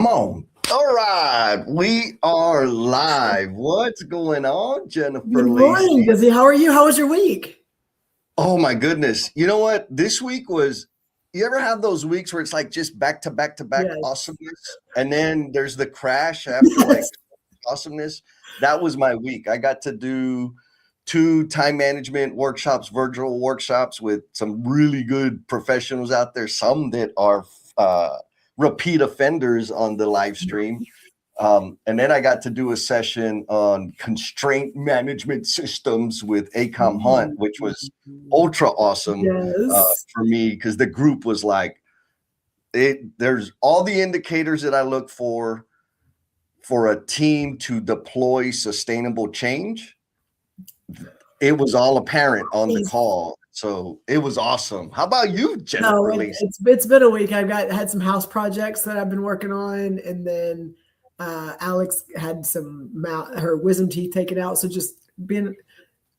Come on. All right. We are live. What's going on, Good Jennifer morning, Lacey? Dizzy. How are you? How was your week? Oh my goodness. You know what? This week was, you ever have those weeks where it's like just back to back to back Yes. awesomeness? And then there's the crash after like Yes. awesomeness. That was my week. I got to do two time management workshops, virtual workshops with some really good professionals out there, some that are uh, repeat offenders on the live stream. And then I got to do a session on constraint management systems with ACOM Hunt, which was ultra awesome Yes. for me because the group was like, there's all the indicators that I look for a team to deploy sustainable change. It was all apparent on the call. So it was awesome. How about you, No, Jennifer Lacey? it's been a week. I've had some house projects that I've been working on, and then Alex had her wisdom teeth taken out. So just been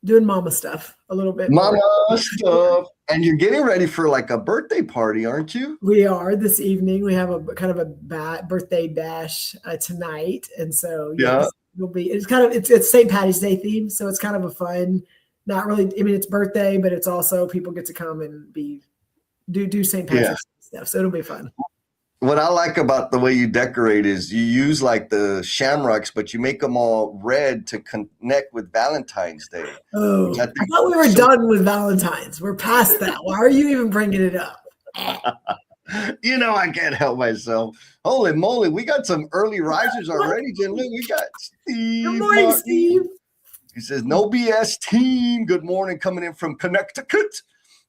doing mama stuff a little bit more. Mama stuff. And you're getting ready for like a birthday party, aren't you? We are this evening. We have a kind of a birthday bash tonight, and so Yeah. yes, it'll be. It's St. Patty's Day theme, so it's kind of a fun. Not really. I mean, it's birthday, but it's also people get to come and do St. Yeah. Patrick's stuff. So it'll be fun. What I like about the way you decorate is you use like the shamrocks, but you make them all red to connect with Valentine's Day. Oh, I I thought we were done with Valentine's. We're past that. Why are you even bringing it up? You know, I can't help myself. Holy moly, we got some early risers already, Jen. Look, we got Steve. Good morning, Martin. Steve. He says, no BS team. Good morning, coming in from Connecticut.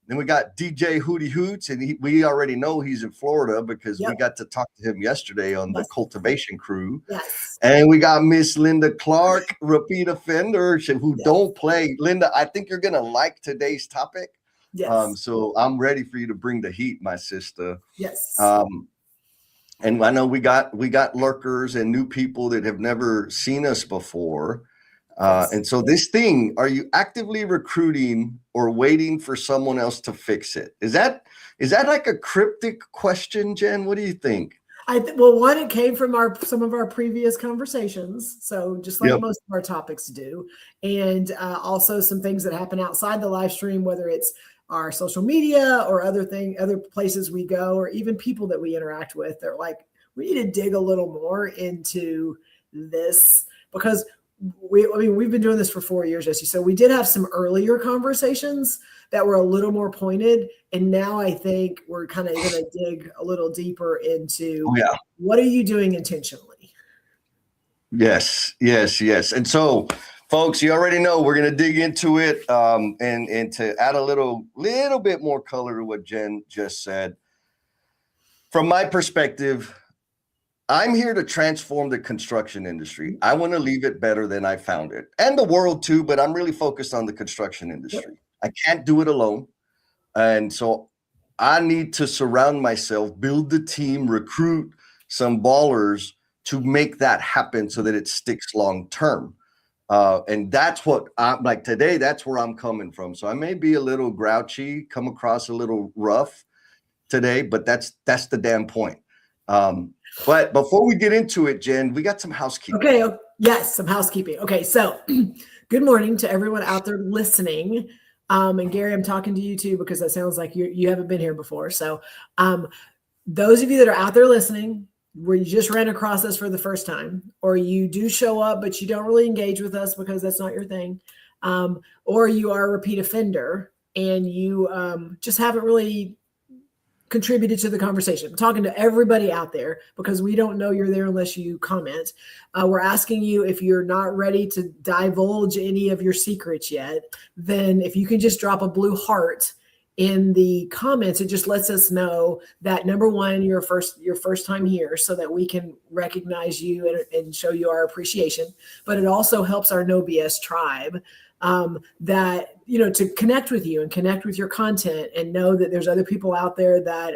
Then we got DJ Hootie Hoots, and we already know he's in Florida because we got to talk to him yesterday on the cultivation crew. Yes. And we got Miss Linda Clark, repeat offender, who don't play. Linda, I think you're going to like today's topic. Yes. So I'm ready for you to bring the heat, my sister. Yes. And I know we got lurkers and new people that have never seen us before. And so this thing, are you actively recruiting or waiting for someone else to fix it? Is that like a cryptic question, Jen? What do you think? Well, one, it came from some of our previous conversations. So just like most of our topics do. And also some things that happen outside the live stream, whether it's our social media or other places we go, or even people that we interact with. They're like, we need to dig a little more into this because we've been doing this for 4 years, Jesse. So we did have some earlier conversations that were a little more pointed. And now I think we're kind of going to dig a little deeper into what are you doing intentionally? Yes. And so, folks, you already know we're going to dig into it and to add a little bit more color to what Jen just said. From my perspective, I'm here to transform the construction industry. I want to leave it better than I found it, and the world too, but I'm really focused on the construction industry. I can't do it alone. And so I need to surround myself, build the team, recruit some ballers to make that happen so that it sticks long term. And that's what I'm like today. That's where I'm coming from. So I may be a little grouchy, come across a little rough today, but that's the damn point. But before we get into it, Jen, we got some housekeeping. Okay. Yes, some housekeeping. Okay. So good morning to everyone out there listening. And Gary, I'm talking to you too, because that sounds like you haven't been here before. So those of you that are out there listening, where you just ran across us for the first time, or you do show up, but you don't really engage with us because that's not your thing. Or you are a repeat offender and you just haven't really contributed to the conversation. I'm talking to everybody out there because we don't know you're there unless you comment. We're asking you, if you're not ready to divulge any of your secrets yet, then if you can just drop a blue heart in the comments, it just lets us know that, number one, your first time here, so that we can recognize you and show you our appreciation. But it also helps our No BS tribe that, to connect with you and connect with your content and know that there's other people out there that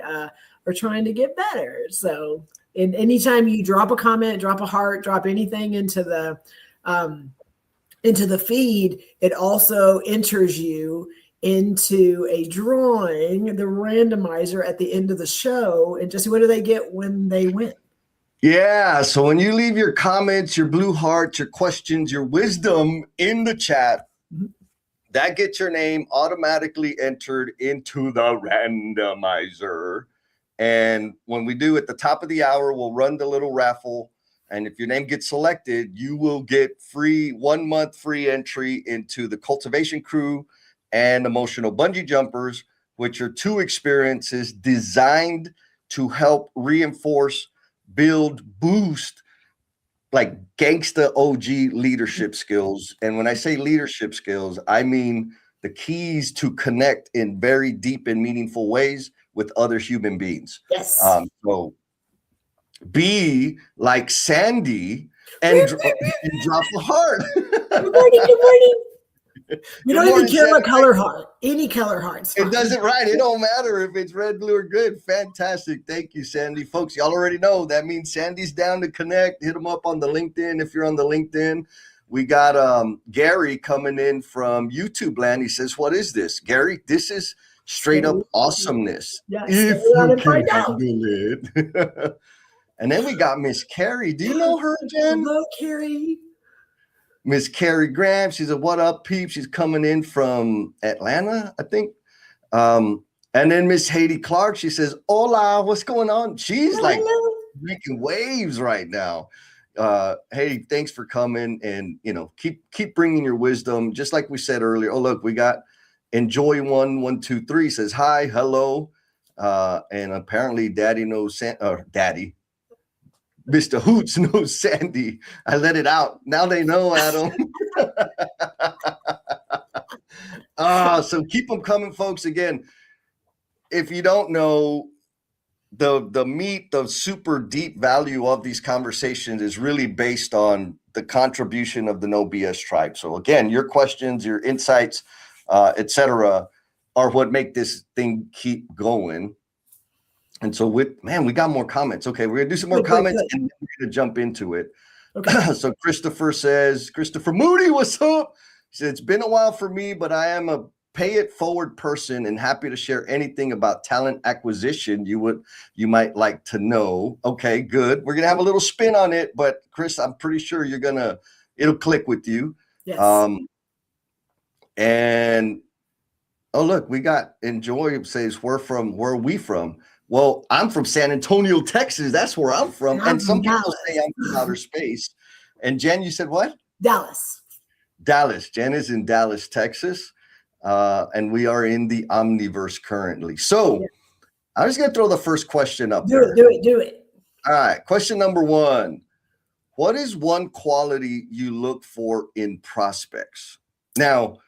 are trying to get better. So anytime you drop a comment, drop a heart, drop anything into the feed, it also enters you into a drawing, the randomizer at the end of the show. And just what do they get when they win? Yeah. So when you leave your comments, your blue hearts, your questions, your wisdom in the chat, Mhm. that gets your name automatically entered into the randomizer. And when we do at the top of the hour, we'll run the little raffle. And if your name gets selected, you will get free 1 month free entry into the Cultivation Crew and Emotional Bungee Jumpers, which are 2 experiences designed to help reinforce, build, boost like gangsta OG leadership skills. And when I say leadership skills, I mean the keys to connect in very deep and meaningful ways with other human beings. Yes. So be like Sandy and drop a heart. Good morning. Good morning. We Good don't even morning, care Sandy. about color heart. Any color heart's fine. It doesn't, right? It don't matter if it's red, blue, or good. Fantastic. Thank you, Sandy. Folks, y'all already know that means Sandy's down to connect. Hit them up on the LinkedIn if you're on the LinkedIn. We got Gary coming in from YouTube land. He says, what is this? Gary, this is straight up awesomeness. Yes, If stay on you and can find out. handle it. And then we got Miss Carrie. Do you know her, Jen? Hello, Carrie. Miss Carrie Graham. She's a what up peep. She's coming in from Atlanta, I think. And then Miss Haiti Clark, she says, hola, what's going on? She's like making waves right now. Hey, thanks for coming, and keep bringing your wisdom. Just like we said earlier. Oh, look, we got Enjoy 123 says hi, hello. And apparently Daddy knows Daddy. Mr. Hoots knows Sandy. I let it out. Now they know, Adam. So keep them coming, folks. Again, if you don't know, the meat, the super deep value of these conversations is really based on the contribution of the No BS tribe. So again, your questions, your insights, etc., are what make this thing keep going. And so we got more comments. Okay, we're gonna do some more comments and then we're gonna jump into it. Okay. So Christopher Moody, what's up? He said, it's been a while for me, but I am a pay it forward person and happy to share anything about talent acquisition you might like to know. Okay, good. We're gonna have a little spin on it, but Chris, I'm pretty sure it'll click with you. Yes. And oh, look, we got Enjoy says, where are we from? Well, I'm from San Antonio, Texas. That's where I'm from. And some people say I'm from outer space. And Jen, you said what? Dallas. Jen is in Dallas, Texas. And we are in the Omniverse currently. So I'm just going to throw the first question up there. Do it. All right. Question number 1. What is one quality you look for in prospects? Now,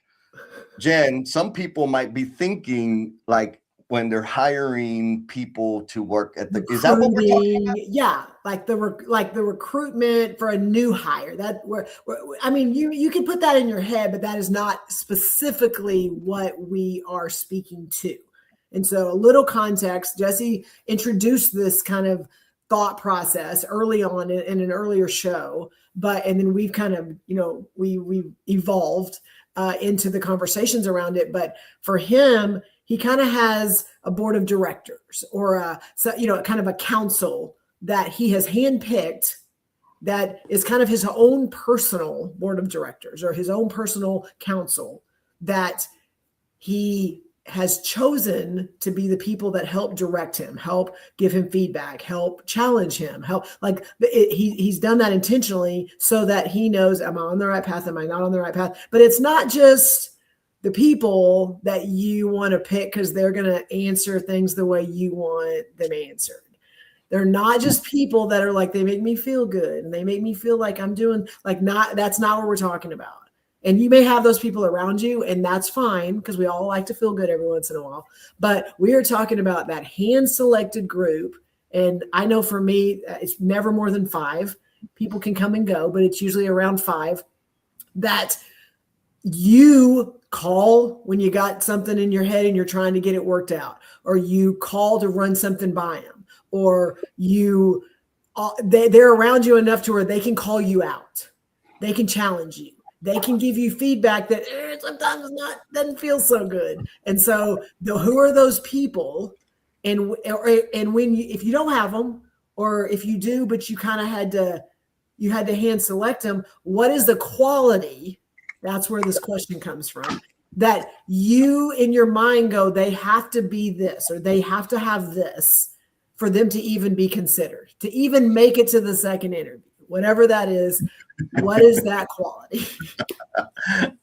Jen, some people might be thinking like when they're hiring people to work at is that what we're talking about? Yeah, like the recruitment for a new hire. I mean, you can put that in your head, but that is not specifically what we are speaking to. And so a little context, Jesse introduced this kind of thought process early on in an earlier show, and then we've kind of, we evolved into the conversations around it. But for him, he kind of has a board of directors or kind of a council that he has handpicked that is kind of his own personal board of directors or his own personal council that he has chosen to be the people that help direct him, help give him feedback, help challenge him, he's done that intentionally so that he knows, am I on the right path? Am I not on the right path? But it's not just the people that you want to pick because they're going to answer things the way you want them answered. They're not just people that are like, they make me feel good and they make me feel like I'm doing that's not what we're talking about. And you may have those people around you, and that's fine because we all like to feel good every once in a while. But we are talking about that hand-selected group. And I know for me, it's never more than 5. People can come and go, but it's usually around 5 that you call when you got something in your head and you're trying to get it worked out, or you call to run something by them, or they're around you enough to where they can call you out. They can challenge you. They can give you feedback that sometimes doesn't feel so good. And so who are those people? And if you don't have them, or if you do, but you kind of had to hand select them, what is the quality? That's where this question comes from, that you in your mind go, they have to be this, or they have to have this for them to even be considered, to even make it to the second interview, whatever that is. What is that quality?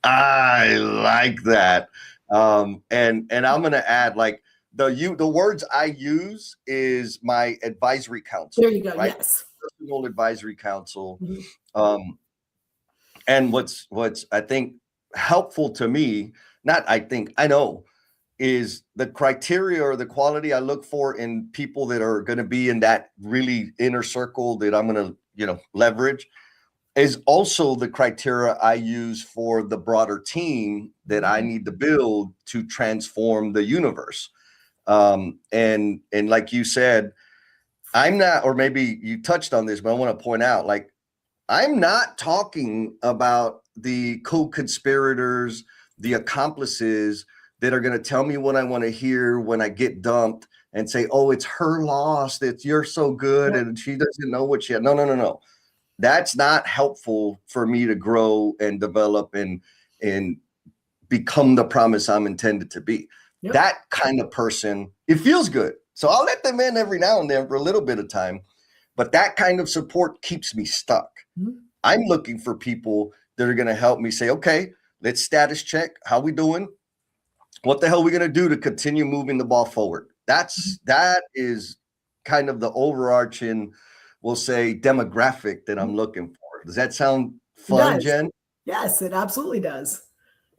I like that. And I'm going to add, like, the words I use is my advisory council. There you go. Right? Yes. Personal advisory council. Mm-hmm. And what's I think helpful to me, I know, is the criteria or the quality I look for in people that are going to be in that really inner circle that I'm going to, leverage, is also the criteria I use for the broader team that I need to build to transform the universe. And like you said, I'm not, or maybe you touched on this, but I want to point out, like, I'm not talking about the co-conspirators, the accomplices that are going to tell me what I want to hear when I get dumped and say, oh, it's her loss, you're so good and she doesn't know what she had. No. That's not helpful for me to grow and develop and become the promise I'm intended to be. Yep. That kind of person, it feels good. So I'll let them in every now and then for a little bit of time, but that kind of support keeps me stuck. Mm-hmm. I'm looking for people that are going to help me say, okay, let's status check. How we doing? What the hell are we going to do to continue moving the ball forward? That is kind of the overarching, we'll say, demographic that I'm looking for. Does that sound fun, Jen? Yes, it absolutely does.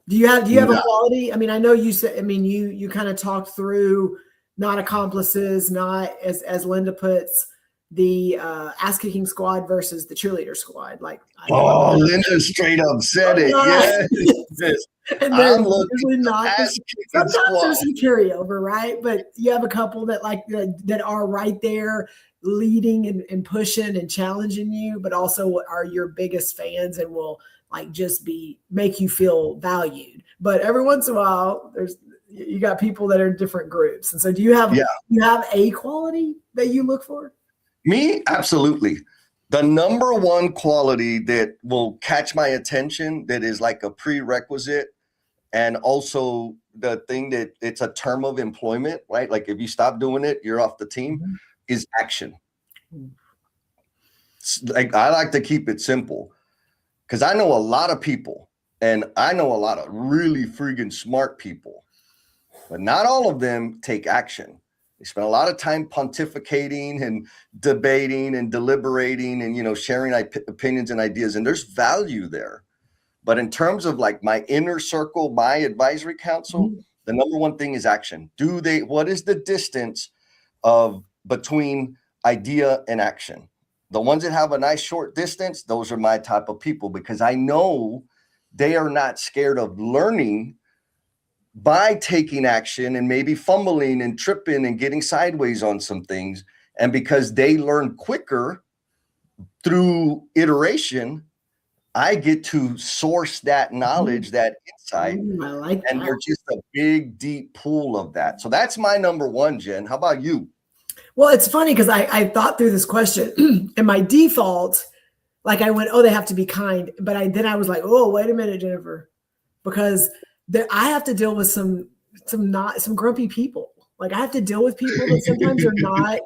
Do you have a quality? I mean, I know you said, you kind of talked through not accomplices, not as Linda puts, the ass kicking squad versus the cheerleader squad. Like, Linda straight up said it. Yes. And they're usually not. Sometimes there's some carryover, right? But you have a couple that that are right there leading and pushing and challenging you, but also are your biggest fans and will just make you feel valued. But every once in a while, you got people that are in different groups. And so do you have a quality that you look for? Me? Absolutely. The number one quality that will catch my attention, that is like a prerequisite, and also the thing that it's a term of employment, right? Like if you stop doing it, you're off the team, is action. Like, I like to keep it simple because I know a lot of people and I know a lot of really freaking smart people, but not all of them take action. They spend a lot of time pontificating and debating and deliberating and, sharing opinions and ideas. And there's value there. But in terms of like my inner circle, my advisory council, the number one thing is action. What is the distance between idea and action? The ones that have a nice short distance, those are my type of people, because I know they are not scared of learning by taking action and maybe fumbling and tripping and getting sideways on some things. And because they learn quicker through iteration, I get to source that knowledge, that insight, and there's just a big, deep pool of that. So that's my number one, Jen. How about you? Well, it's funny because I thought through this question and my default, I went, oh, they have to be kind. But then I was like, oh, wait a minute, Jennifer, because I have to deal with some grumpy people. I have to deal with people that sometimes are not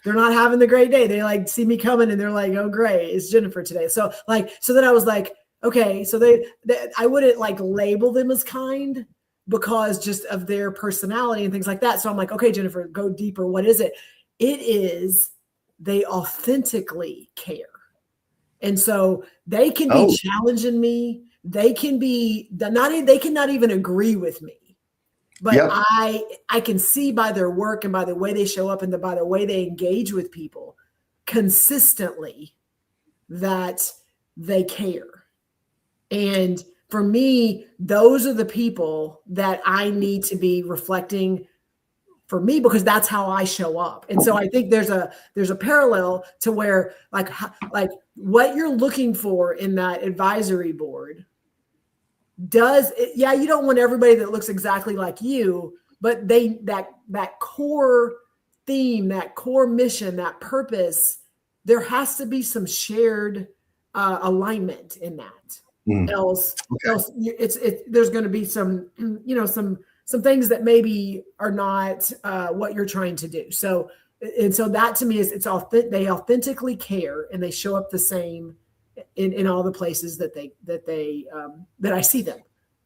they're not having the great day. They see me coming and they're like, oh, great, it's Jennifer today. So then I was like, okay, so they I wouldn't label them as kind because just of their personality and things like that. So I'm like, okay, Jennifer, go deeper. What is it? It is they authentically care. And so they can be challenging me. They can not even agree with me. But I can see by their work and by the way they show up and by the way they engage with people consistently that they care. And for me, those are the people that I need to be reflecting for me, because that's how I show up. And so I think there's a parallel to where what you're looking for in that advisory board you don't want everybody that looks exactly like you, but that core theme, that core mission, that purpose, there has to be some shared alignment in that. Else there's going to be some, some things that maybe are not what you're trying to do. So that to me is they authentically care, and they show up the same in all the places that I see them,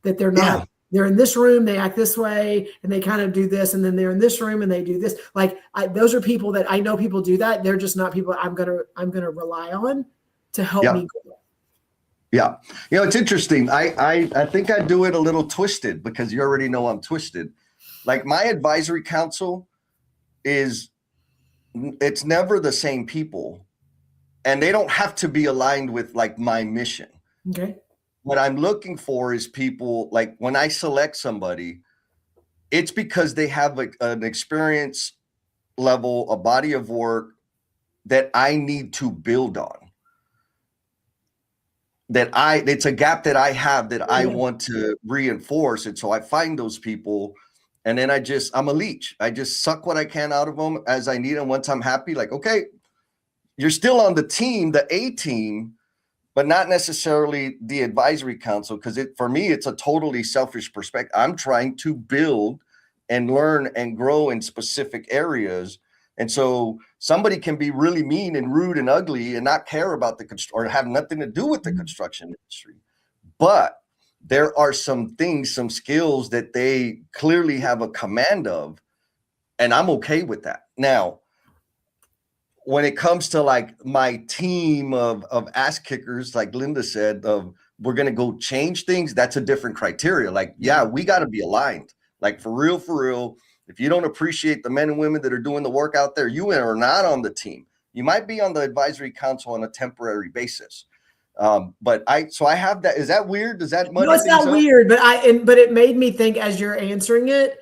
that they're not, they're in this room, they act this way, and they kind of do this. And then they're in this room and they do this. Like those are people that I know people do that. They're just not people I'm going to rely on to help me grow. Yeah. It's interesting. I think I do it a little twisted, because you already know I'm twisted. Like my advisory council it's never the same people, and they don't have to be aligned with like my mission. Okay. What I'm looking for is people, like when I select somebody, it's because they have an experience level, a body of work that I need to build on. It's a gap that I have that I want to reinforce. And so I find those people, and then I'm a leech. I just suck what I can out of them as I need. And once I'm happy, like, okay, you're still on the team, the A team, but not necessarily the advisory council. Because for me, it's a totally selfish perspective. I'm trying to build and learn and grow in specific areas. And so somebody can be really mean and rude and ugly and not care about or have nothing to do with the construction industry. But there are some things, some skills that they clearly have a command of, and I'm okay with that. Now, when it comes to like my team of ass kickers, like Linda said, we're going to go change things, that's a different criteria. Like, yeah, we got to be aligned. Like for real. If you don't appreciate the men and women that are doing the work out there, you are not on the team. You might be on the advisory council on a temporary basis. But I have that. Is that weird? Does that muddy it's not weird, but it made me think as you're answering it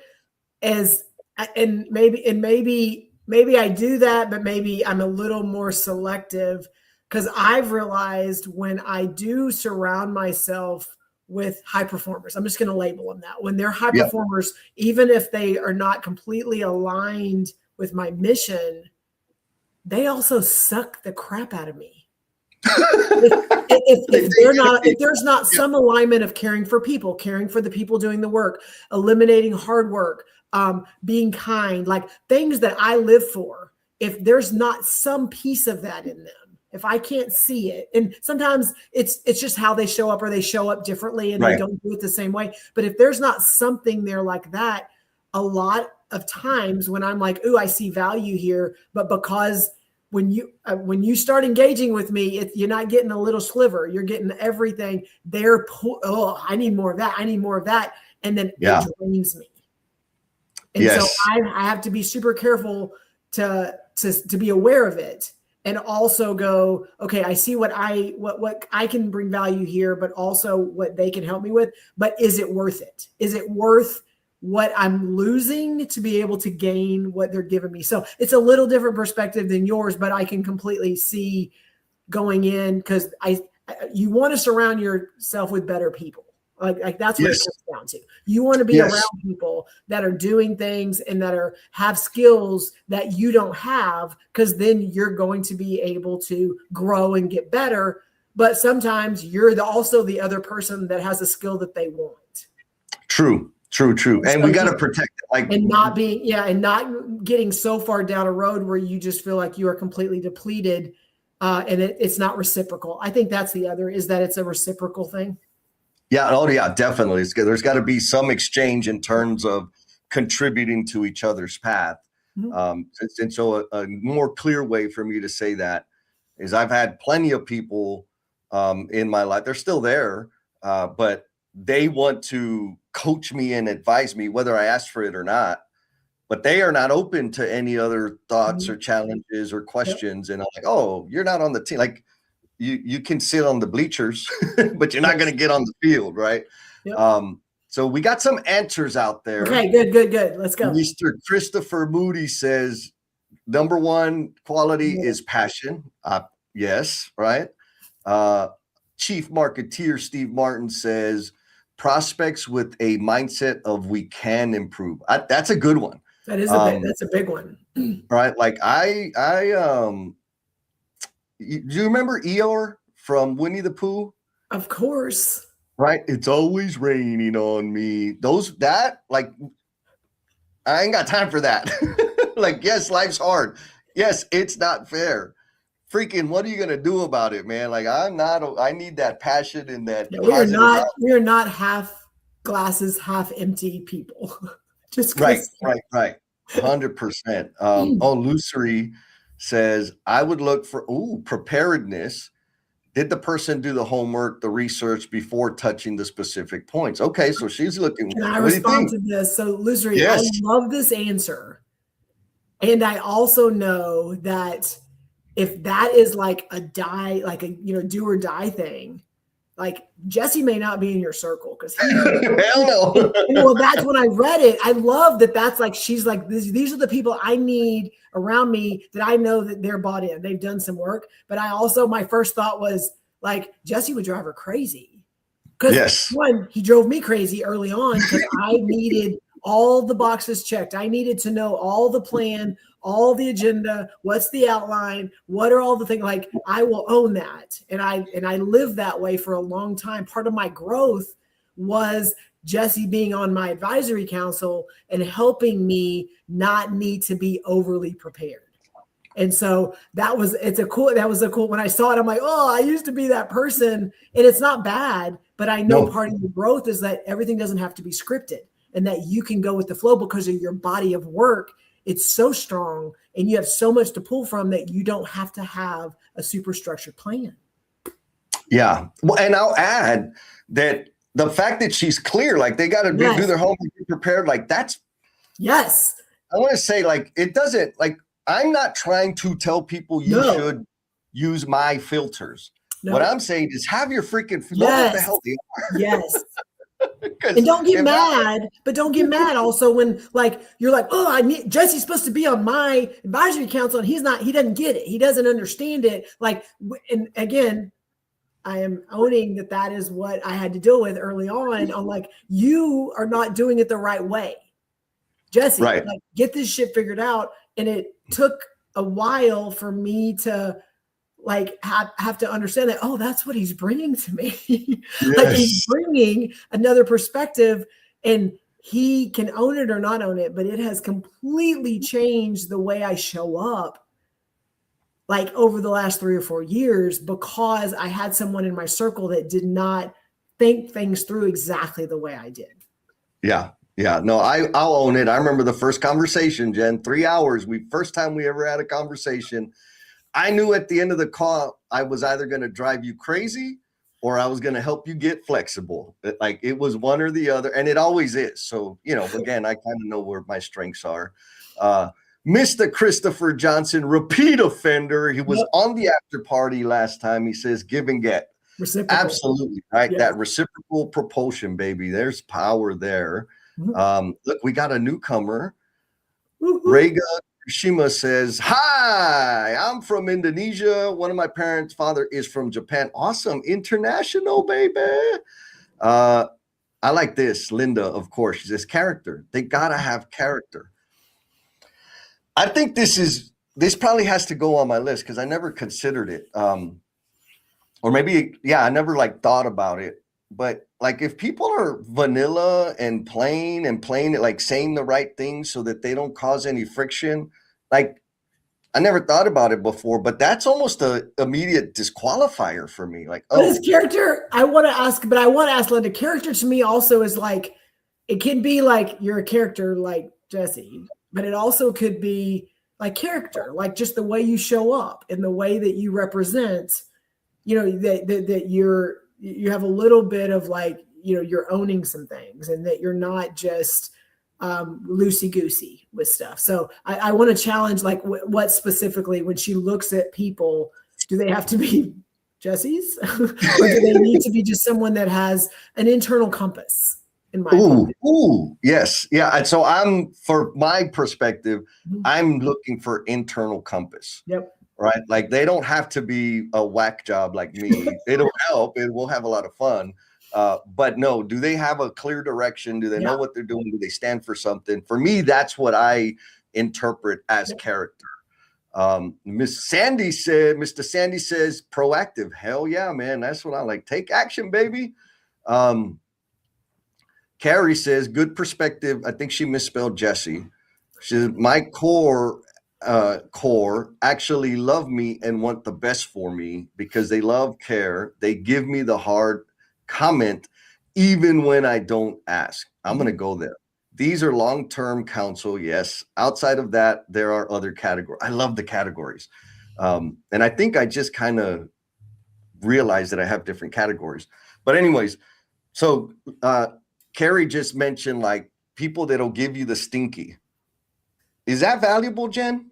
and maybe I do that, but maybe I'm a little more selective, because I've realized when I do surround myself with high performers, I'm just going to label them that. When they're high performers, even if they are not completely aligned with my mission, they also suck the crap out of me. if there's not some alignment of caring for people, caring for the people doing the work, eliminating hard work, being kind, like things that I live for, if there's not some piece of that in them, if I can't see it, and sometimes it's just how they show up, or they show up differently and they don't do it the same way. But if there's not something there like that, a lot of times when I'm like, ooh, I see value here, but because when you start engaging with me, you're not getting a little sliver, you're getting everything. I need more of that. I need more of that. And then it drains me. And so I have to be super careful to be aware of it, and also go, okay, I see what I can bring value here, but also what they can help me with. But is it worth it? Is it worth what I'm losing to be able to gain what they're giving me? So it's a little different perspective than yours, but I can completely see going in, because you want to surround yourself with better people. Like that's what it comes down to. You want to be around people that are doing things and that have skills that you don't have, because then you're going to be able to grow and get better. But sometimes you're also the other person that has a skill that they want. True. And we got to protect it, and not getting so far down a road where you just feel like you are completely depleted, and it's not reciprocal. I think that's the other, is that it's a reciprocal thing. Yeah. Oh, yeah, definitely. There's got to be some exchange in terms of contributing to each other's path. Mm-hmm. And so a more clear way for me to say that is I've had plenty of people in my life. They're still there, but they want to coach me and advise me whether I ask for it or not. But they are not open to any other thoughts or challenges or questions. And I'm like, oh, you're not on the team. Like, you can sit on the bleachers, but you're not going to get on the field, right? Yep. So we got some answers out there. Okay, good. Let's go. Mr. Christopher Moody says, number one quality is passion. Yes, right? Chief Marketeer Steve Martin says, prospects with a mindset of we can improve. That's a good one. That is that's a big one. Right? Like do you remember Eeyore from Winnie the Pooh? Of course. Right? It's always raining on me. Like, I ain't got time for that. Like, yes, life's hard. Yes, it's not fair. Freaking, what are you gonna do about it, man? Like, I need that passion and that. Yeah, we are not half glasses, half empty people. Just right. 100%. Lucery says, I would look for preparedness. Did the person do the homework, the research before touching the specific points? Okay, so she's looking. Can I respond to this? So, Lucery, yes. I love this answer. And I also know that if that is like a die, like a do or die thing, like Jesse may not be in your circle because hell no. Well, that's when I read it. I love that. That's like she's like these are the people I need around me that I know that they're bought in. They've done some work. But I also my first thought was like Jesse would drive her crazy because one, he drove me crazy early on because I needed all the boxes checked. I needed to know all the plan, all the agenda, what's the outline, what are all the things. Like I will own that. And I lived that way for a long time. Part of my growth was Jesse being on my advisory council and helping me not need to be overly prepared. And so that was a cool, when I saw it, I'm like, oh, I used to be that person. And it's not bad, but I know part of the growth is that everything doesn't have to be scripted and that you can go with the flow because of your body of work. It's so strong and you have so much to pull from that you don't have to have a super structured plan. Yeah. Well, and I'll add that the fact that she's clear, like they got to do their homework, be prepared. Like that's. Yes. I want to say like, it doesn't like, I'm not trying to tell people you should use my filters. No. What I'm saying is have your freaking, know what the hell they are. Yes. And don't get mad, but don't get mad also when like you're like, oh, Jesse's supposed to be on my advisory council and he doesn't get it. He doesn't understand it. Like, and again, I am owning that is what I had to deal with early on. I'm like, you are not doing it the right way. Jesse, like, get this shit figured out. And it took a while for me to like have to understand that, oh, that's what he's bringing to me. Like he's bringing another perspective and he can own it or not own it, but it has completely changed the way I show up like over the last 3 or 4 years because I had someone in my circle that did not think things through exactly the way I did. Yeah. Yeah, no, I'll own it. I remember the first conversation, Jen, 3 hours. First time we ever had a conversation. I knew at the end of the call, I was either going to drive you crazy or I was going to help you get flexible. Like it was one or the other, and it always is. So, again, I kind of know where my strengths are. Mr. Christopher Johnson, repeat offender. He was on the after party last time. He says, give and get. Reciprocal. Absolutely, right? Yeah. That reciprocal propulsion, baby. There's power there. Look, we got a newcomer. Rega Shima says, hi, I'm from Indonesia. One of my parents' father is from Japan. Awesome. International, baby. I like this. Linda, of course, she says character. They got to have character. I think this probably has to go on my list because I never considered it. Or maybe, I never like thought about it. But like if people are vanilla and plain it, like saying the right things so that they don't cause any friction, like I never thought about it before, but that's almost an immediate disqualifier for me. Like, but his character, I want to ask Linda, character to me also is like, it can be like you're a character like Jesse, but it also could be like character, like just the way you show up and the way that you represent, that you have a little bit of like, you're owning some things and that you're not just loosey-goosey with stuff. So I want to challenge like what specifically when she looks at people, do they have to be Jesse's or do they need to be just someone that has an internal compass? In my opinion. Yes. Yeah. And so for my perspective, I'm looking for internal compass. Yep. Right. Like they don't have to be a whack job like me. It'll help and we'll have a lot of fun. But no, do they have a clear direction? Do they Yeah. know what they're doing? Do they stand for something? For me, that's what I interpret as character. Miss Sandy said, Mr. Sandy says proactive. Hell yeah, man. That's what I like. Take action, baby. Carrie says good perspective. I think she misspelled Jesse. She says my core actually love me and want the best for me because they love, care. They give me the hard comment even when I don't ask. I'm going to go there. These are long-term counsel. Yes. Outside of that, there are other categories. I love the categories. And I think I just kind of realized that I have different categories. But anyways, so Carrie just mentioned like people that'll give you the stinky. Is that valuable, Jen?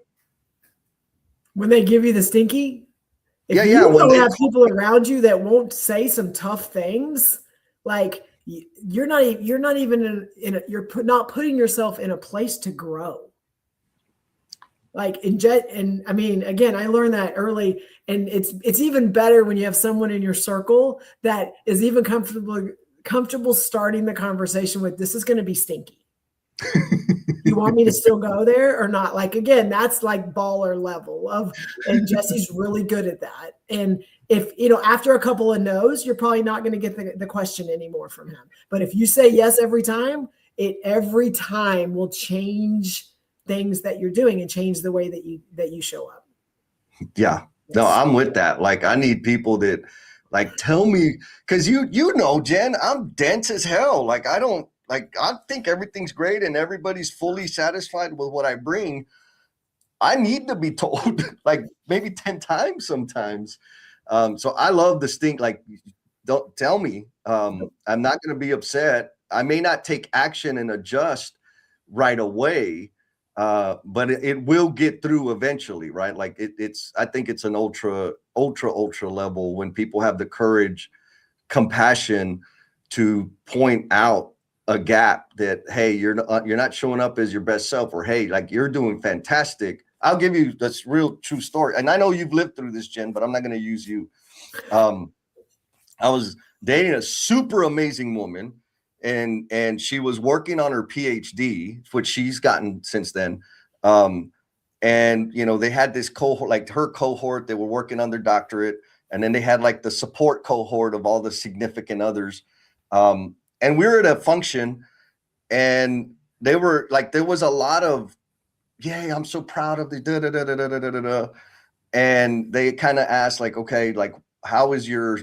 When they give you the stinky? If Yeah. you don't have people around you that won't say some tough things, like you're not even not putting yourself in a place to grow. Like and I mean, again, I learned that early, and it's even better when you have someone in your circle that is even comfortable starting the conversation with, this is going to be stinky. You want me to still go there or not? Like, again, that's like baller level and Jesse's really good at that. And if, after a couple of no's, you're probably not going to get the question anymore from him. But if you say yes every time, it every time will change things that you're doing and change the way that you show up. Yeah. No, I'm with that. Like, I need people that like tell me, because you know, Jen, I'm dense as hell. Like, I think everything's great and everybody's fully satisfied with what I bring. I need to be told like maybe 10 times sometimes. So I love the stink. Like, don't tell me. I'm not going to be upset. I may not take action and adjust right away, but it will get through eventually, right? Like I think it's an ultra level when people have the courage, compassion to point out a gap that, hey, you're not showing up as your best self, or hey, like you're doing fantastic. I'll give you this real true story. And I know you've lived through this, Jen, but I'm not going to use you. I was dating a super amazing woman, and she was working on her PhD, which she's gotten since then. And they had this cohort, like her cohort, they were working on their doctorate, and then they had like the support cohort of all the significant others. And we were at a function, and they were like, there was a lot of, yay, I'm so proud of the da da da da da da da da. And they kind of asked, like, okay, like, how is your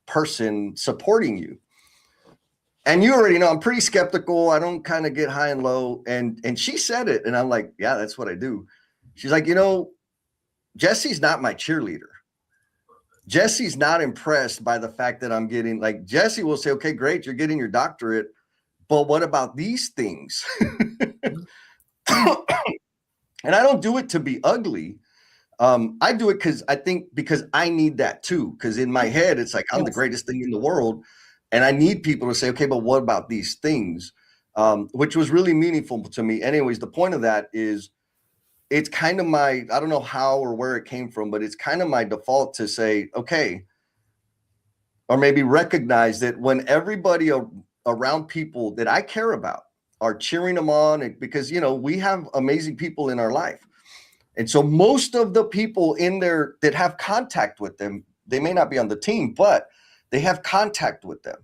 person supporting you? And you already know I'm pretty skeptical. I don't kind of get high and low. And she said it, and I'm like, yeah, that's what I do. She's like, Jesse's not my cheerleader. Jesse's not impressed by the fact that I'm getting, like, Jesse will say, okay, great, you're getting your doctorate, but what about these things? And I don't do it to be ugly. I do it because I need that too. Because in my head, it's like, I'm the greatest thing in the world. And I need people to say, okay, but what about these things? Which was really meaningful to me. Anyways, the point of that is, it's kind of I don't know how or where it came from, but it's kind of my default to say, okay, or maybe recognize that when everybody around people that I care about are cheering them on, because, we have amazing people in our life. And so most of the people in there that have contact with them, they may not be on the team, but they have contact with them.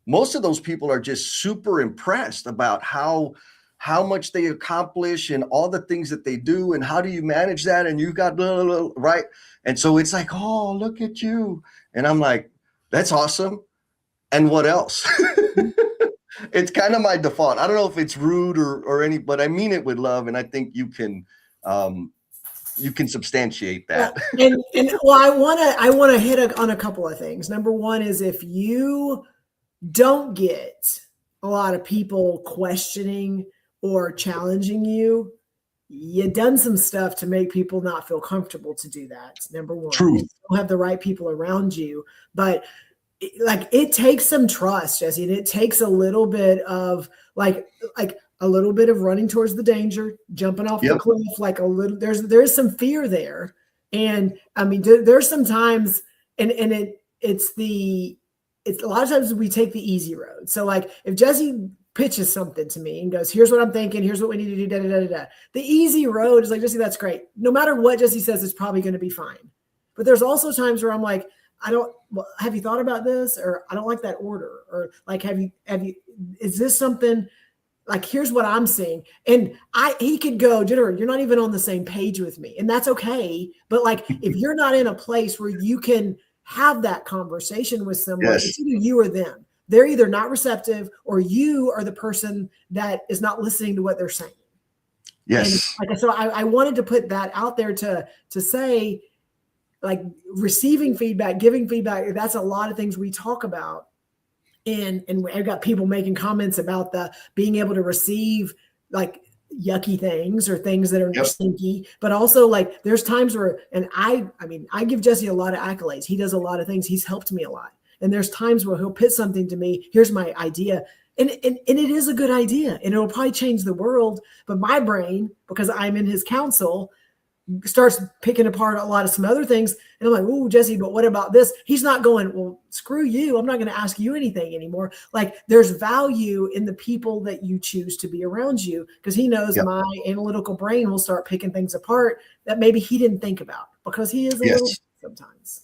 Most of those people are just super impressed about how much they accomplish and all the things that they do, and how do you manage that? And you got blah, blah, blah, right. And so it's like, oh, look at you. And I'm like, that's awesome. And what else? It's kind of my default. I don't know if it's rude or any, but I mean it with love. And I think you can substantiate that. And well, I want to hit on a couple of things. Number one is, if you don't get a lot of people questioning or challenging you, you done some stuff to make people not feel comfortable to do that. Number one. True. You don't have the right people around you, but it takes some trust, Jesse, and it takes a little bit of like a little bit of running towards the danger, jumping off the cliff, like a little, there's some fear there. And I mean, there's some times, and it's it's a lot of times we take the easy road. So like if Jesse pitches something to me and goes, here's what I'm thinking, here's what we need to do, da, da, da, da, da. The easy road is like, Jesse, that's great. No matter what Jesse says, it's probably going to be fine. But there's also times where I'm like, have you thought about this? Or I don't like that order. Or like, is this something like, here's what I'm seeing. And he could go, Jennifer, you're not even on the same page with me. And that's okay. But like, if you're not in a place where you can have that conversation with someone, it's either you or them. They're either not receptive or you are the person that is not listening to what they're saying. Yes. And so I wanted to put that out there to say, like, receiving feedback, giving feedback, that's a lot of things we talk about. And I've got people making comments about the being able to receive like yucky things or things that are stinky, but also like there's times where, and I give Jesse a lot of accolades. He does a lot of things. He's helped me a lot. And there's times where he'll pitch something to me. Here's my idea. And it is a good idea and it'll probably change the world. But my brain, because I'm in his council, starts picking apart a lot of some other things. And I'm like, oh, Jesse, but what about this? He's not going, well, screw you. I'm not going to ask you anything anymore. Like there's value in the people that you choose to be around you because he knows my analytical brain will start picking things apart that maybe he didn't think about because he is a little sometimes.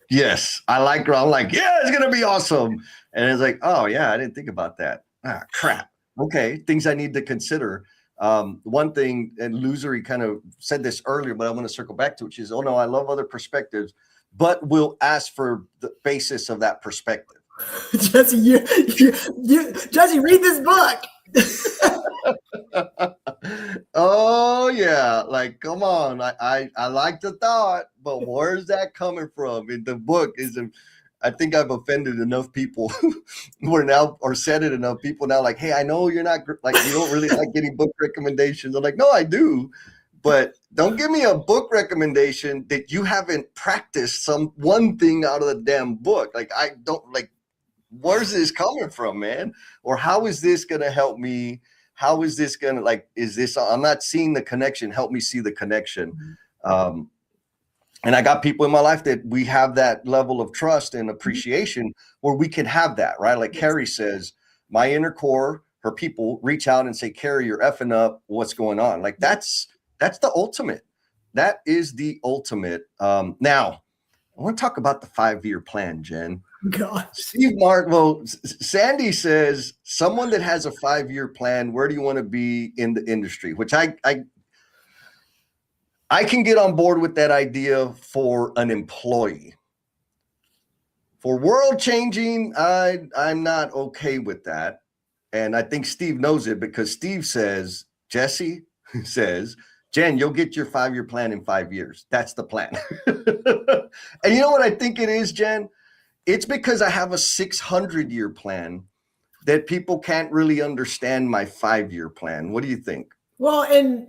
Yes. I'm like, yeah, it's going to be awesome. And it's like, oh yeah, I didn't think about that. Ah, crap. Okay. Things I need to consider. One thing, and Losery kind of said this earlier, but I want to circle back to it. Which is, oh no, I love other perspectives, but we'll ask for the basis of that perspective. Jesse, Jesse, read this book. Oh yeah, like come on. I like the thought, but where's that coming from? In the book I think I've offended enough people or said it enough people now like, hey, I know you're not like, you don't really like getting book recommendations. I'm like, no, I do, but don't give me a book recommendation that you haven't practiced one thing out of the damn book. Like, I don't like, where's this coming from, man? Or how is this going to help me? How is this going to like, I'm not seeing the connection. Help me see the connection. And I got people in my life that we have that level of trust and appreciation where we can have that, right? Like Carrie says, my inner core, her people reach out and say, Carrie, you're effing up. What's going on? Like that's the ultimate. That is the ultimate. Now, I want to talk about the 5-year plan, Jen. God. Steve Martin, well, Sandy says, someone that has a 5-year plan, where do you want to be in the industry? Which I can get on board with that idea for an employee. For world changing, I'm not okay with that. And I think Steve knows it because Steve says, Jesse says, Jen, you'll get your 5-year plan in 5 years. That's the plan. And you know what I think it is, Jen? It's because I have a 600-year plan that people can't really understand my 5-year plan. What do you think? Well, and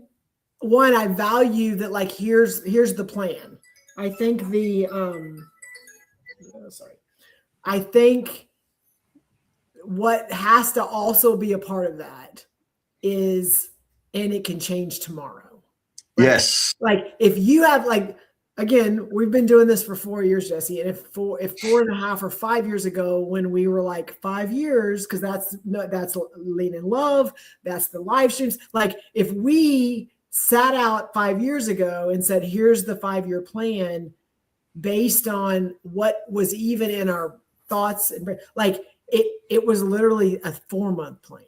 one, I value that, like, here's the plan. I think I think what has to also be a part of that is, and it can change tomorrow. Right? Yes. Like if you have, like, again, we've been doing this for 4 years, Jesse. And if 4.5 or 5 years ago, when we were like 5 years, because that's Lean in Love, that's the live streams. Like if we sat out 5 years ago and said, here's the 5-year plan based on what was even in our thoughts, and like it was literally a 4-month plan.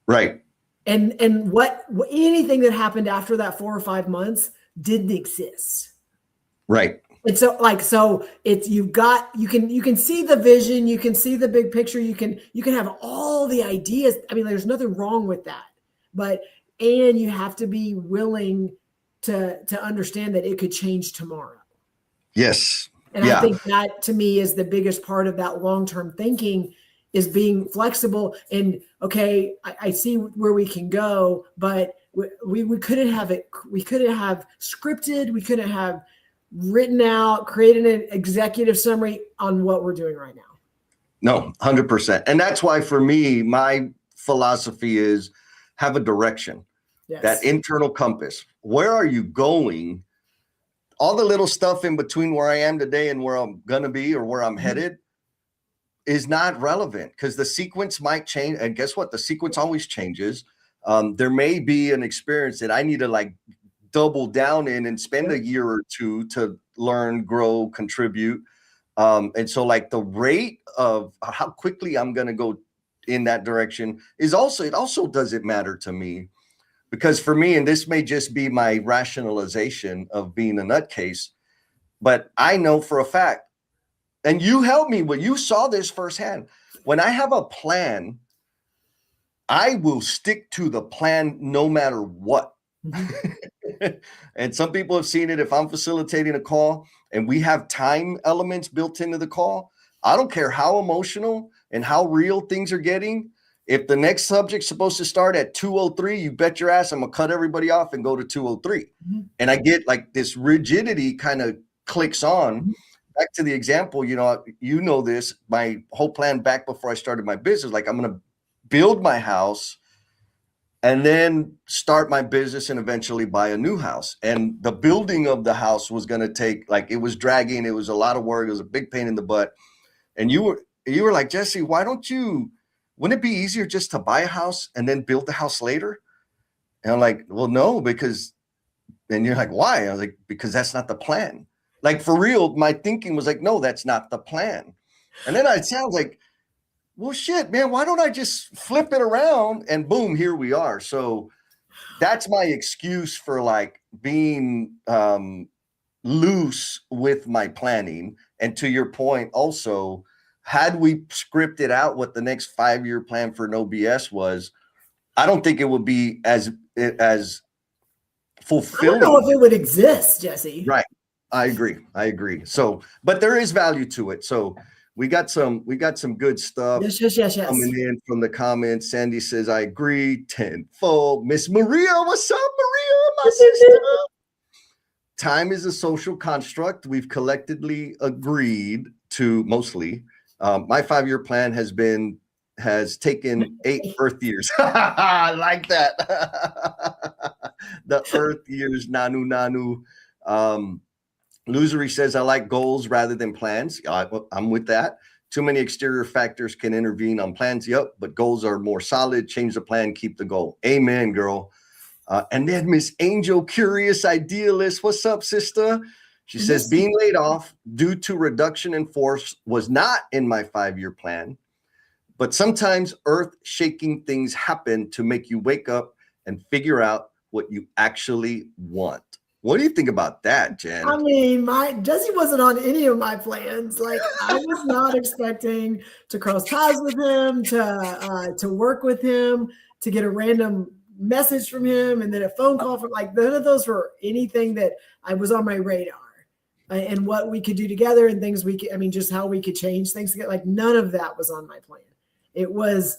Right. And what anything that happened after that 4 or 5 months didn't exist. Right. And so it's, you can see the vision, you can see the big picture, you can have all the ideas. I mean, there's nothing wrong with that, and you have to be willing to understand that it could change tomorrow. Yes. And I think that to me is the biggest part of that long-term thinking, is being flexible. And okay, I see where we can go, but we couldn't have it. We couldn't have scripted. We couldn't have written out, created an executive summary on what we're doing right now. No, 100%. And that's why for me, my philosophy is have a direction, that internal compass. Where are you going? All the little stuff in between where I am today and where I'm going to be or where I'm headed, is not relevant because the sequence might change. And guess what? The sequence always changes. There may be an experience that I need to like double down in and spend a year or two to learn, grow, contribute. And so like the rate of how quickly I'm going to go in that direction is also, it also doesn't matter to me, because for me, and this may just be my rationalization of being a nutcase, but I know for a fact, and you helped me when you saw this firsthand, when I have a plan, I will stick to the plan no matter what. And some people have seen it. If I'm facilitating a call and we have time elements built into the call, I don't care how emotional and how real things are getting. If the next subject's supposed to start at 2:03, you bet your ass I'm gonna cut everybody off and go to 2:03. And I get like this rigidity kind of clicks on. Back to the example, you know this, my whole plan back before I started my business, like I'm gonna build my house and then start my business and eventually buy a new house. And the building of the house was going to take, like, it was dragging. It was a lot of work. It was a big pain in the butt. And you were like, Jesse, wouldn't it be easier just to buy a house and then build the house later? And I'm like, well, no, because, and you're like, why? I was like, because that's not the plan. Like, for real, my thinking was like, no, that's not the plan. And then it sounds like, well, shit, man, why don't I just flip it around and boom, here we are. So that's my excuse for like being loose with my planning. And to your point also, had we scripted out what the next 5-year plan for No BS was, I don't think it would be as fulfilling. I don't know if it would exist, Jesse. Right. I agree. So, but there is value to it. So we got some good stuff coming in from the comments. Sandy says, I agree tenfold. Miss Maria, what's up, Maria, my sister? Time is a social construct. We've collectively agreed to mostly. My 5-year plan has taken 8 Earth years. I like that. The Earth years, nanu. Losery says, I like goals rather than plans. I'm with that. Too many exterior factors can intervene on plans. Yep, but goals are more solid. Change the plan, keep the goal. Amen, girl. And then Miss Angel, curious idealist. What's up, sister? She says, being laid off due to reduction in force was not in my 5-year plan, but sometimes earth-shaking things happen to make you wake up and figure out what you actually want. What do you think about that, Jen? I mean, Jesse wasn't on any of my plans. Like, I was not expecting to cross paths with him, to work with him, to get a random message from him, and then a phone call from, like, none of those were anything that I was on my radar. And what we could do together and things just how we could change things together. Like, none of that was on my plan. It was,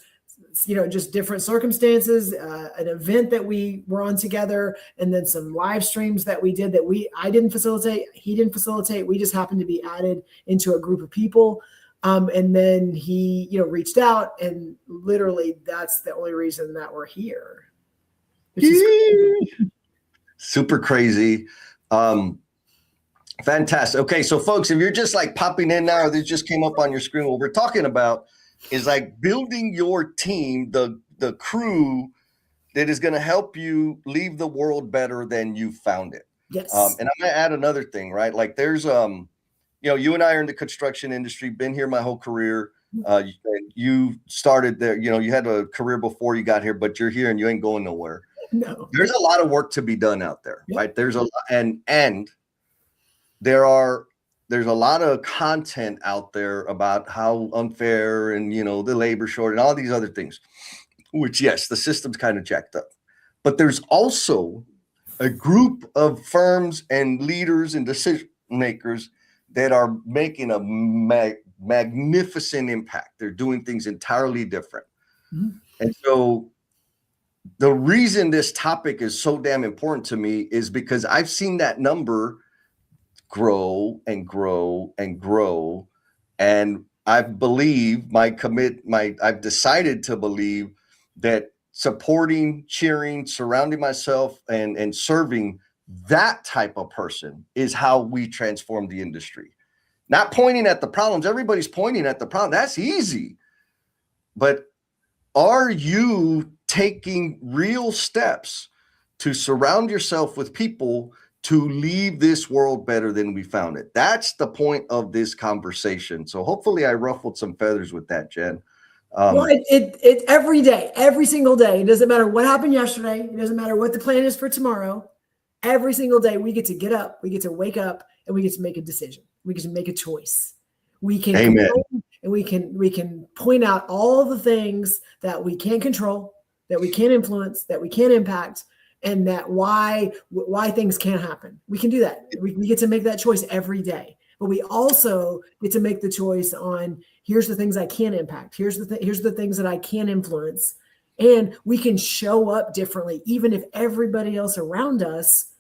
just different circumstances, an event that we were on together, and then some live streams that we did that I didn't facilitate, he didn't facilitate. We just happened to be added into a group of people. And then he, reached out, and literally that's the only reason that we're here. Super crazy. Fantastic. Okay, so folks, if you're just like popping in now, or this just came up on your screen, what we're talking about is like building your team, the crew that is going to help you leave the world better than you found it. Yes. And I'm going to add another thing, right? Like there's, you and I are in the construction industry, been here my whole career. You started there, you had a career before you got here, but you're here and you ain't going nowhere. No. There's a lot of work to be done out there, right? There's a lot, and there's a lot of content out there about how unfair and, the labor shortage and all these other things, which, yes, the system's kind of jacked up. But there's also a group of firms and leaders and decision makers that are making a magnificent impact. They're doing things entirely different. Mm-hmm. And so the reason this topic is so damn important to me is because I've seen that number grow and grow and grow. And I believe I've decided to believe that supporting, cheering, surrounding myself and serving that type of person is how we transform the industry. not pointing at the problems. Everybody's pointing at the problem. That's easy. But are you taking real steps to surround yourself with people to leave this world better than we found it? That's the point of this conversation. So hopefully I ruffled some feathers with that, Jen. Well, it every day, every single day. It doesn't matter what happened yesterday. It doesn't matter what the plan is for tomorrow. Every single day, we get to get up, we get to wake up, and we get to make a decision. We get to make a choice. We can Amen. And we can point out all the things that we can't control, that we can't influence, that we can't impact, and that why things can't happen. We can do that. We get to make that choice every day. But we also get to make the choice on, here's the things I can impact. Here's the things that I can influence. And we can show up differently, even if everybody else around us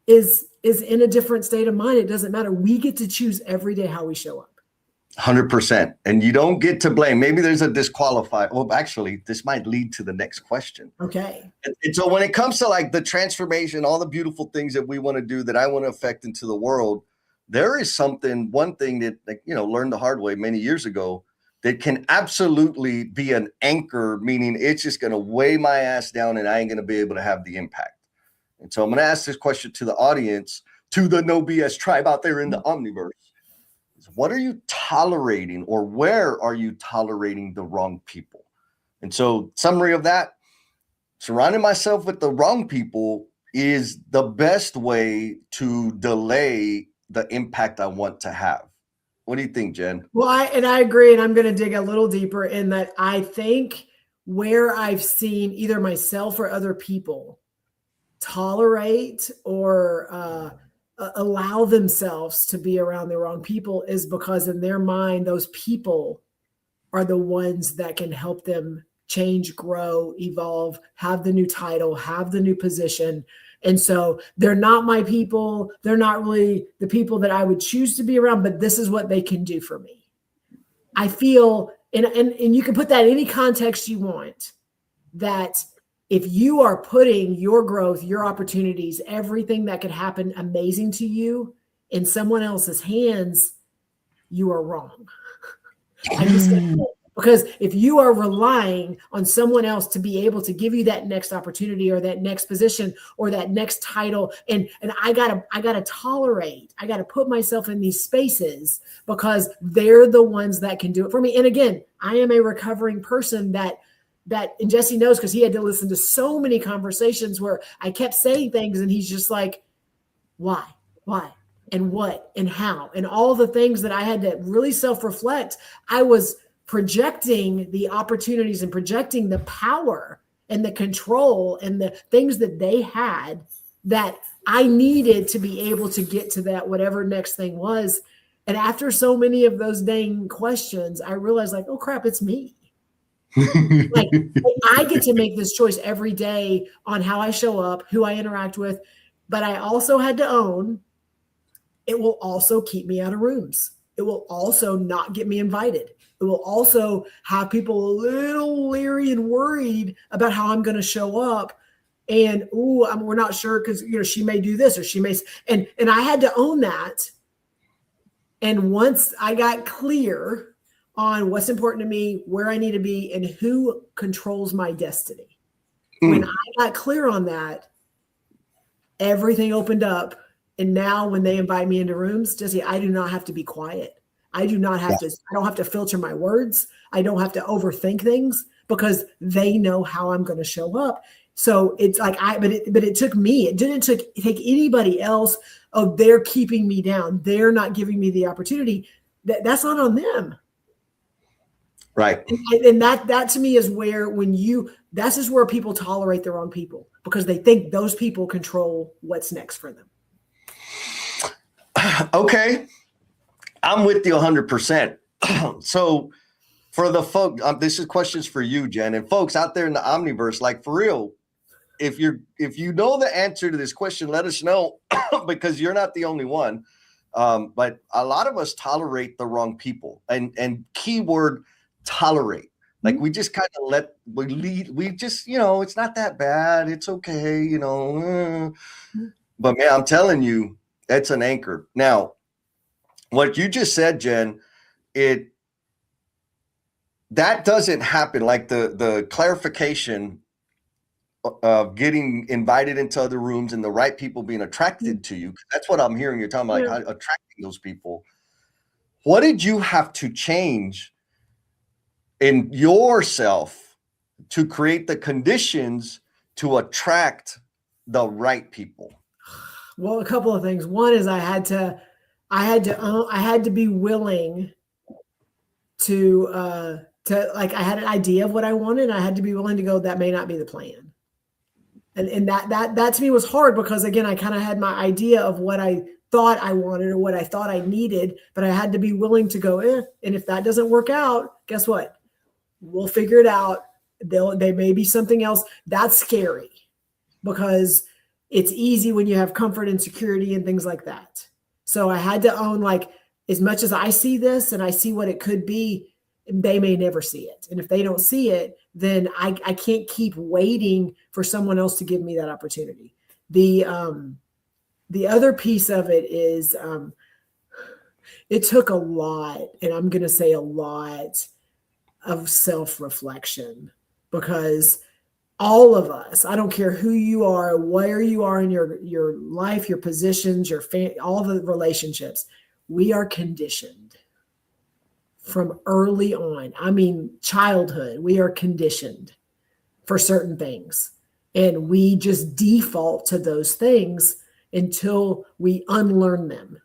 is in a different state of mind. It doesn't matter. We get to choose every day how we show up. 100%. And you don't get to blame. Maybe there's a disqualifier. Well, actually, this might lead to the next question. Okay. And so when it comes to like the transformation, all the beautiful things that we want to do, that I want to affect into the world, there is one thing that, learned the hard way many years ago, that can absolutely be an anchor, meaning it's just going to weigh my ass down and I ain't going to be able to have the impact. And so I'm going to ask this question to the audience, to the No BS tribe out there in the Omniverse. What are you tolerating, or where are you tolerating the wrong people? And so summary of that, surrounding myself with the wrong people is the best way to delay the impact I want to have. What do you think, Jen? Well, I agree. And I'm going to dig a little deeper in that. I think where I've seen either myself or other people tolerate or allow themselves to be around the wrong people is because in their mind, those people are the ones that can help them change, grow, evolve, have the new title, have the new position. And so they're not my people. They're not really the people that I would choose to be around, but this is what they can do for me. I feel, and you can put that in any context you want, that if you are putting your growth, your opportunities, everything that could happen amazing to you in someone else's hands, you are wrong. I'm just gonna say, because if you are relying on someone else to be able to give you that next opportunity or that next position or that next title, and I gotta tolerate, I gotta put myself in these spaces because they're the ones that can do it for me. And again, I am a recovering person that and Jesse knows, because he had to listen to so many conversations where I kept saying things and he's just like, why, and what, and how, and all the things that I had to really self-reflect. I was projecting the opportunities and projecting the power and the control and the things that they had that I needed to be able to get to that, whatever next thing was. And after so many of those dang questions, I realized, like, oh crap, it's me. Like, I get to make this choice every day on how I show up, who I interact with. But I also had to own, it will also keep me out of rooms. It will also not get me invited. It will also have people a little leery and worried about how I'm going to show up. And we're not sure because she may do this or she may. And I had to own that. And once I got clear on what's important to me, where I need to be, and who controls my destiny. When I got clear on that, everything opened up. And now when they invite me into rooms, Jesse, I do not have to be quiet. I do not have to, I don't have to filter my words. I don't have to overthink things because they know how I'm going to show up. So it's like, but it took me, it didn't take anybody else. Oh, they're keeping me down. They're not giving me the opportunity. That's not on them. Right. And that to me is where that's just where people tolerate the wrong people because they think those people control what's next for them. Okay. I'm with you 100%. So for the folks, this is questions for you, Jen, and folks out there in the Omniverse, like for real, if you know the answer to this question, let us know because you're not the only one. But a lot of us tolerate the wrong people and keyword tolerate. Like we just kind of we just, it's not that bad. It's okay. But man, I'm telling you, it's an anchor. Now, what you just said, Jen, that doesn't happen. Like the clarification of getting invited into other rooms and the right people being attracted to you. That's what I'm hearing you're talking about, like how attracting those people. What did you have to change in yourself to create the conditions to attract the right people? Well, a couple of things. One is I had to be willing to like, I had an idea of what I wanted. And I had to be willing to go, that may not be the plan. And that to me was hard because, again, I kind of had my idea of what I thought I wanted or what I thought I needed, but I had to be willing to go, and if that doesn't work out, guess what? We'll figure it out. They may be something else. That's scary because it's easy when you have comfort and security and things like that. So I had to own, like, as much as I see this and I see what it could be, they may never see it. And if they don't see it, then I can't keep waiting for someone else to give me that opportunity. The other piece of it is it took a lot, and I'm going to say a lot, of self-reflection, because all of us, I don't care who you are, where you are in your life, your positions, your all the relationships, we are conditioned from early on. I mean, childhood, we are conditioned for certain things, and we just default to those things until we unlearn them.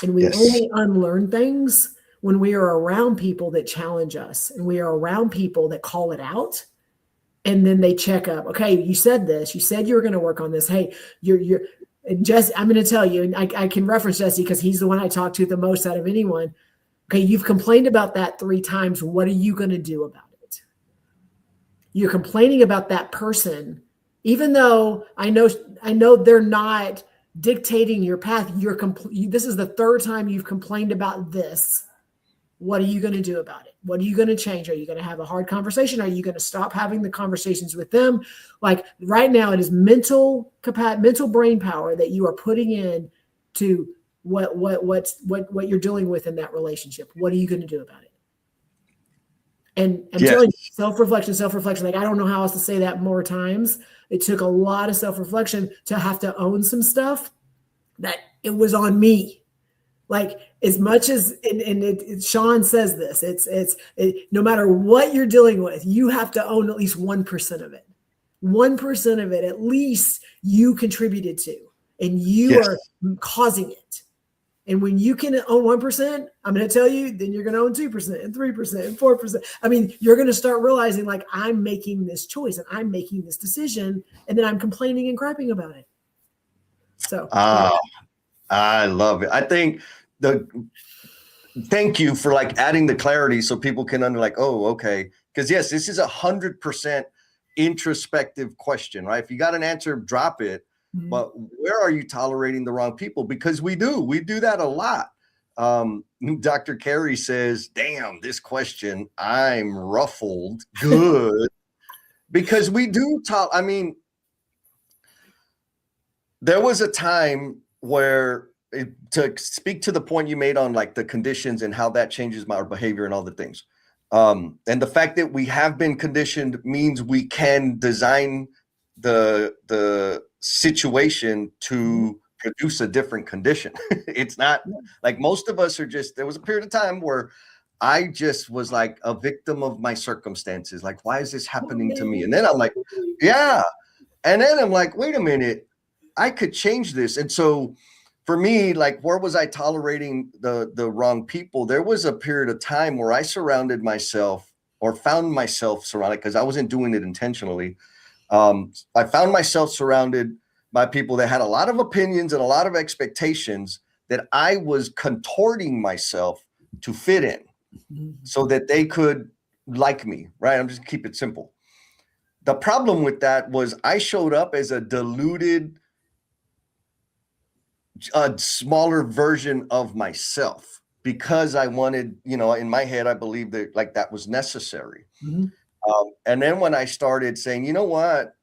And we only unlearn things when we are around people that challenge us and we are around people that call it out. And then they check up. Okay, you said this. You said you were going to work on this. Hey, you're Jesse, I'm going to tell you, and I can reference Jesse because he's the one I talk to the most out of anyone. Okay, you've complained about that 3 times. What are you going to do about it? You're complaining about that person, even though I know they're not dictating your path. This is the 3rd time you've complained about this. What are you going to do about it? What are you going to change? Are you going to have a hard conversation? Are you going to stop having the conversations with them? Like, right now, it is mental brain power that you are putting in to what you're dealing with in that relationship. What are you going to do about it? And I'm telling you, self-reflection. Like, I don't know how else to say that more times. It took a lot of self-reflection to have to own some stuff that it was on me. Like, as much as, Sean says this, it's no matter what you're dealing with, you have to own at least 1% of it. 1% of it, at least, you contributed to, and you are causing it. And when you can own 1%, I'm going to tell you, then you're going to own 2% and 3% and 4%. I mean, you're going to start realizing, like, I'm making this choice and I'm making this decision, and then I'm complaining and crapping about it. So I love it. I think thank you for, like, adding the clarity so people can like, oh, okay. Because yes, this is 100% introspective question, right? If you got an answer, drop it. Mm-hmm. But where are you tolerating the wrong people? Because we do that a lot. Dr. Carey says, damn, this question, I'm ruffled good. Because we do talk. I mean, there was a time where, to speak to the point you made on, like, the conditions and how that changes our behavior and all the things. And the fact that we have been conditioned means we can design the situation to produce a different condition. It's not like most of us are just, there was a period of time where I just was like a victim of my circumstances. Like, why is this happening to me? And then I'm like, yeah. And then I'm like, wait a minute, I could change this. And so for me, like, where was I tolerating the wrong people? There was a period of time where I surrounded myself, or found myself surrounded, because I wasn't doing it intentionally. I found myself surrounded by people that had a lot of opinions and a lot of expectations that I was contorting myself to fit in so that they could like me, right? I'm just keep it simple. The problem with that was I showed up as a diluted, a smaller version of myself, because I wanted, in my head, I believed that, like, that was necessary. Mm-hmm. And then when I started saying, you know what,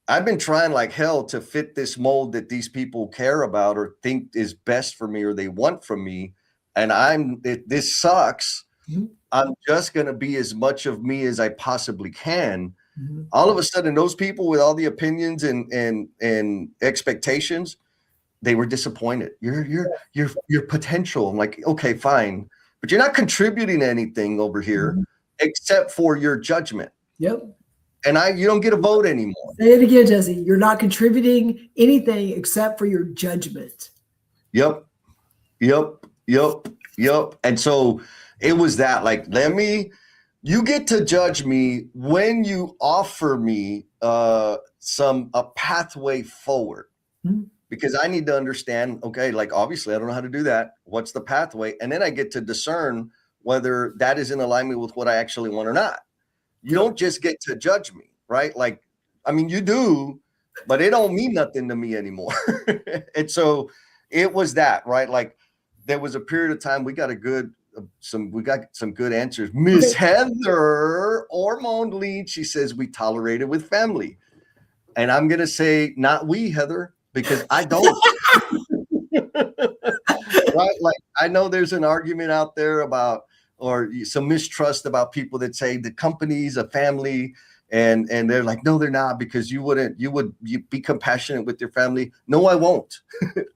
I've been trying like hell to fit this mold that these people care about or think is best for me or they want from me. and this sucks. Mm-hmm. I'm just going to be as much of me as I possibly can. Mm-hmm. All of a sudden, those people with all the opinions and expectations, they were disappointed. Your potential. I'm like, okay, fine, but you're not contributing anything over here Mm-hmm. except for your judgment. Yep. And you don't get a vote anymore. Say it again, Jesse. You're not contributing anything except for your judgment. Yep. And so it was that, like, you get to judge me when you offer me a pathway forward. Mm-hmm. Because I need to understand, okay, like, obviously I don't know how to do that. What's the pathway? And then I get to discern whether that is in alignment with what I actually want or not. You don't just get to judge me, right? Like, I mean, you do, but it don't mean nothing to me anymore. And so it was that, right? Like, there was a period of time we got some good answers. Miss Heather Ormond Lead, she says we tolerate it with family. And I'm going to say, not we, Heather, because I don't. Right? Like, I know there's an argument out there about, or some mistrust about people that say the company's a family, and they're like, no, they're not, because you would be compassionate with your family. No, I won't.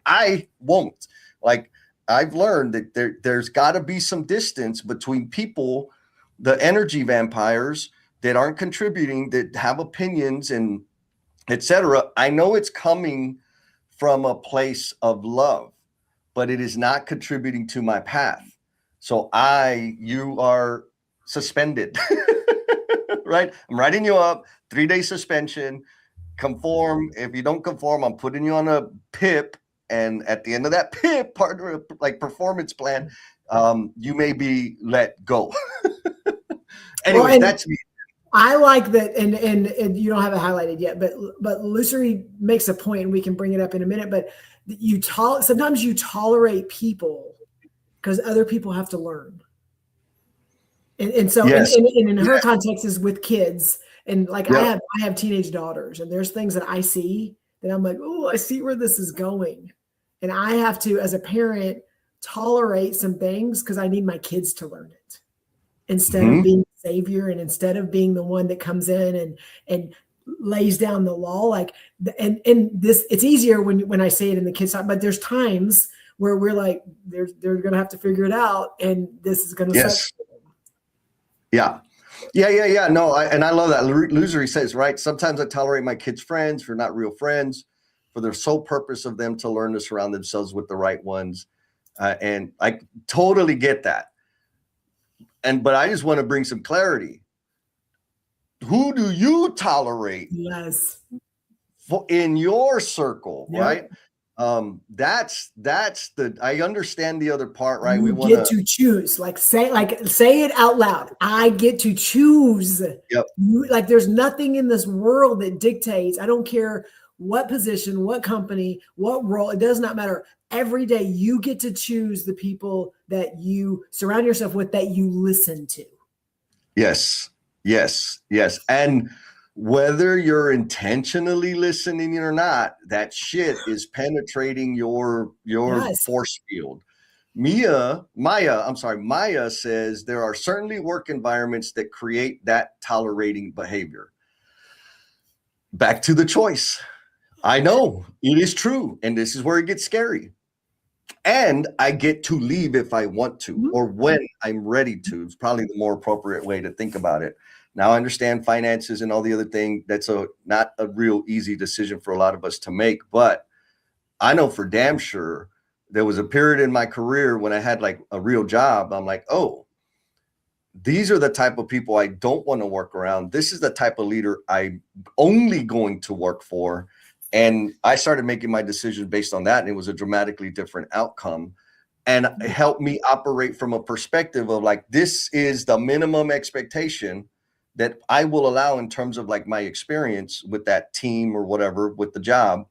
I won't. Like, I've learned that there's got to be some distance between people, the energy vampires that aren't contributing, that have opinions and etc. I know it's coming from a place of love, but it is not contributing to my path. So you are suspended, right? I'm writing you up, 3-day suspension, conform. If you don't conform, I'm putting you on a PIP. And at the end of that PIP, partner, like performance plan, you may be let go. Anyway, well, that's me. I like that, and you don't have it highlighted yet, but Lucery makes a point, and we can bring it up in a minute. But sometimes you tolerate people because other people have to learn, and so Yes. and in her context is with kids, and like Yep. I have teenage daughters, and there's things that I see that I'm like, oh, I see where this is going, and I have to, as a parent, tolerate some things because I need my kids to learn it instead of being the savior, and instead of being the one that comes in and lays down the law. Like, and this, it's easier when I say it in the kids' side, but there's times where we're like, they're going to have to figure it out, and this is going to Yes. suck. Yeah. No, I love that. Lucery says, right, sometimes I tolerate my kids' friends for not real friends, for the sole purpose of them to learn to surround themselves with the right ones. And I totally get that. But I just want to bring some clarity. Who do you tolerate? Yes. In your circle, Yep. right? That's I understand the other part, right? You get to choose, say it out loud. I get to choose. Yep. Like, there's nothing in this world that dictates. I don't care what position, what company, what role, it does not matter. Every day you get to choose the people that you surround yourself with, that you listen to. Yes. And whether you're intentionally listening or not, that shit is penetrating your force field. Maya says there are certainly work environments that create that tolerating behavior. Back to the choice. I know it is true. And this is where it gets scary. And I get to leave if I want to, or when I'm ready to. It's probably the more appropriate way to think about it. Now I understand finances and all the other thing. That's not a real easy decision for a lot of us to make. But I know for damn sure there was a period in my career when I had like a real job. I'm like, oh, these are the type of people I don't want to work around. This is the type of leader I'm only going to work for. And I started making my decisions based on that. And it was a dramatically different outcome. And it helped me operate from a perspective of like, this is the minimum expectation that I will allow in terms of like my experience with that team or whatever, with the job.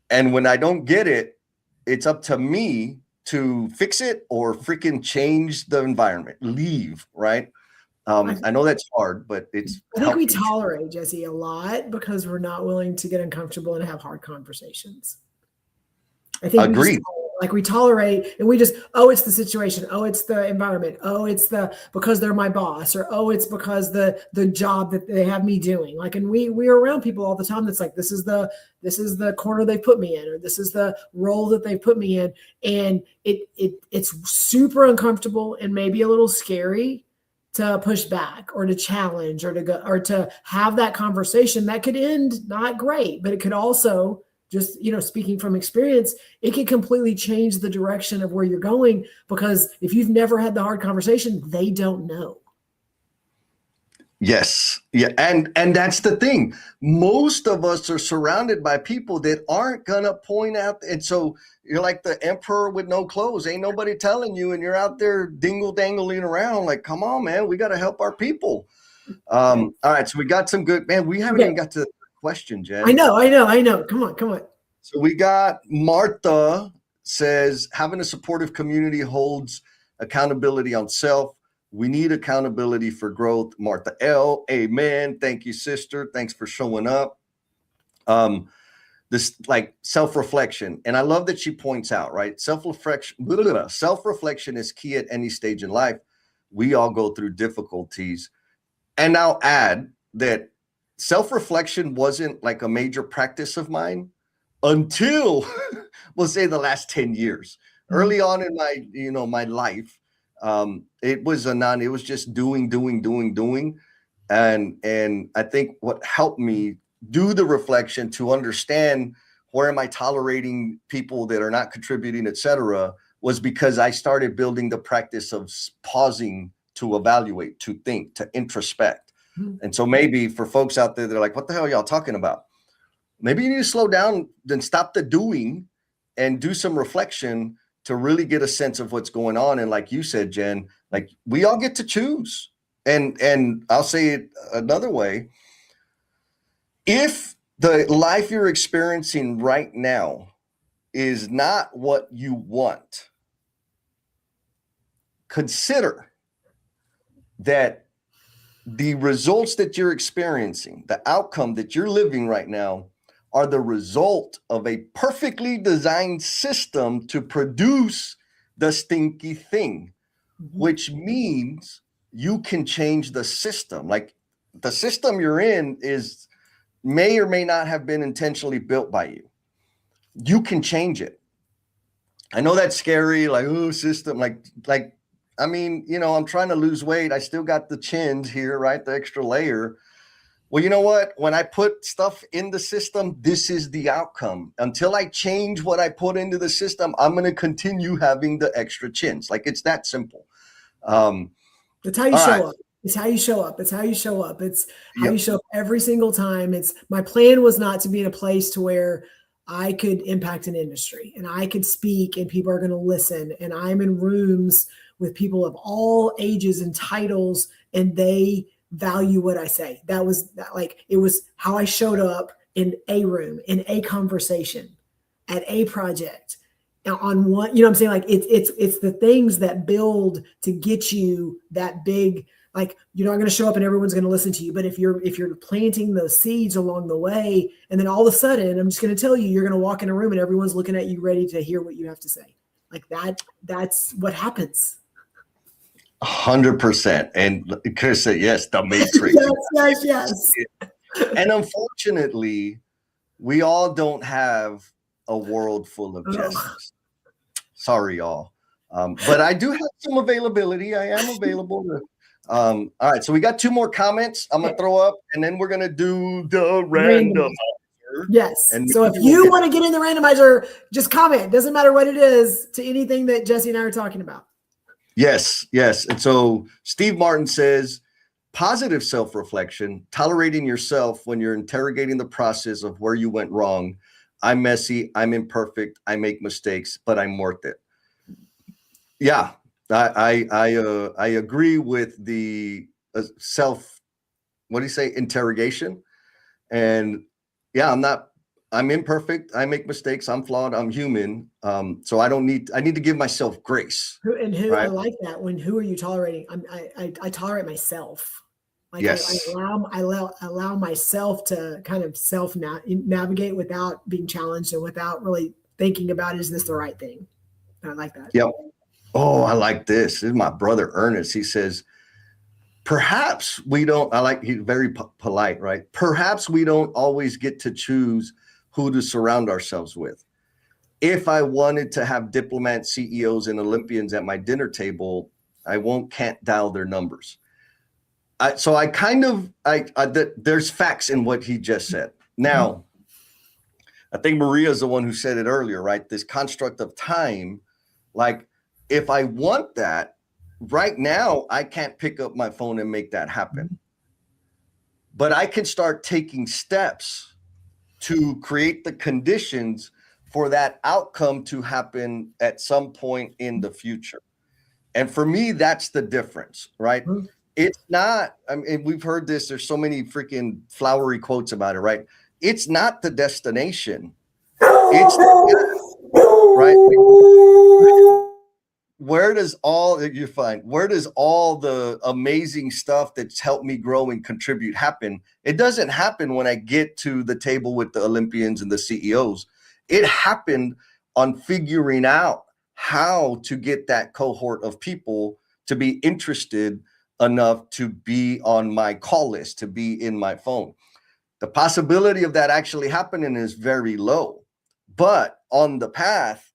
And when I don't get it, it's up to me to fix it or freaking change the environment, leave, right? I know that's hard, but it's. I think we tolerate, Jesse, a lot because we're not willing to get uncomfortable and have hard conversations. I think agreed. Like we tolerate and we just, oh, it's the situation. Oh, it's the environment. Oh, it's because they're my boss, or, oh, it's because the job that they have me doing. Like, and we're around people all the time. That's like, this is the corner they put me in, or this is the role that they put me in. And it's super uncomfortable and maybe a little scary to push back or to challenge or to go or to have that conversation that could end not great, but it could also just, speaking from experience, it can completely change the direction of where you're going, because if you've never had the hard conversation, they don't know. Yes. Yeah. And that's the thing. Most of us are surrounded by people that aren't going to point out. And so you're like the emperor with no clothes. Ain't nobody telling you. And you're out there dingle dangling around like, come on, man, we got to help our people. All right. So we got some good, man. We haven't even got to the question, Jen. I know. Come on. So we got Martha says, having a supportive community holds accountability on self. We need accountability for growth. Martha L. Amen. Thank you, sister. Thanks for showing up. This like self-reflection. And I love that she points out, right? Self-reflection is key at any stage in life. We all go through difficulties. And I'll add that self-reflection wasn't like a major practice of mine until we'll say the last 10 years. Early on in my, my life, it was just doing. And I think what helped me do the reflection to understand where am I tolerating people that are not contributing, etc., was because I started building the practice of pausing to evaluate, to think, to introspect. And so maybe for folks out there, they're like, what the hell are y'all talking about? Maybe you need to slow down, then stop the doing and do some reflection to really get a sense of what's going on. And like you said, Jen, like we all get to choose. And I'll say it another way. If the life you're experiencing right now is not what you want, consider that the results that you're experiencing, the outcome that you're living right now, are the result of a perfectly designed system to produce the stinky thing, which means you can change the system. Like the system you're in may or may not have been intentionally built by you. You can change it. I know that's scary, like, oh, system, like, I mean, I'm trying to lose weight. I still got the chins here, right? The extra layer. Well, you know what? When I put stuff in the system, this is the outcome. Until I change what I put into the system, I'm going to continue having the extra chins. Like it's that simple. It's how you show up. It's how you show up. It's how you show up. It's how you show up every single time. My plan was not to be in a place to where I could impact an industry and I could speak and people are going to listen. And I'm in rooms with people of all ages and titles, and they value what I say. It was how I showed up in a room, in a conversation, at a project, on one, I'm saying, like it's the things that build to get you that big. Like you're not going to show up and everyone's going to listen to you, but if you're planting those seeds along the way, and then all of a sudden, I'm just going to tell you're going to walk in a room and everyone's looking at you, ready to hear what you have to say. Like that's what happens. 100%. And Chris said, yes, the Matrix. yes. And unfortunately, we all don't have a world full of Jessies. Sorry, y'all. But I do have some availability. I am available. All right. So we got 2 more comments I'm going to throw up, and then we're going to do the randomizer. Yes. And so if you want to get in the randomizer, just comment. Doesn't matter what it is, to anything that Jesse and I are talking about. Yes. And so Steve Martin says, positive self-reflection, tolerating yourself when you're interrogating the process of where you went wrong. I'm messy, I'm imperfect, I make mistakes, but I'm worth it. Yeah, I agree with the interrogation. And yeah, I'm imperfect. I make mistakes. I'm flawed. I'm human. So I need to give myself grace. Right? I like that. Who are you tolerating? I tolerate myself. Like yes. I allow myself to kind of navigate without being challenged and without really thinking about, is this the right thing? I like that. Yep. Oh, I like this. This is my brother Ernest. He says, perhaps we don't, he's very polite, right? Perhaps we don't always get to choose who to surround ourselves with. If I wanted to have diplomats, CEOs, and Olympians at my dinner table, can't dial their numbers. There's facts in what he just said. Now, I think Maria is the one who said it earlier, right? This construct of time, like if I want that right now, I can't pick up my phone and make that happen. But I can start taking steps to create the conditions for that outcome to happen at some point in the future. And for me, that's the difference, right? Mm-hmm. It's not, I mean, we've heard this, there's so many freaking flowery quotes about it, right? It's not the destination. It's right. Where does all the amazing stuff that's helped me grow and contribute happen? It doesn't happen when I get to the table with the Olympians and the CEOs. It happened on figuring out how to get that cohort of people to be interested enough to be on my call list, to be in my phone. The possibility of that actually happening is very low, but on the path,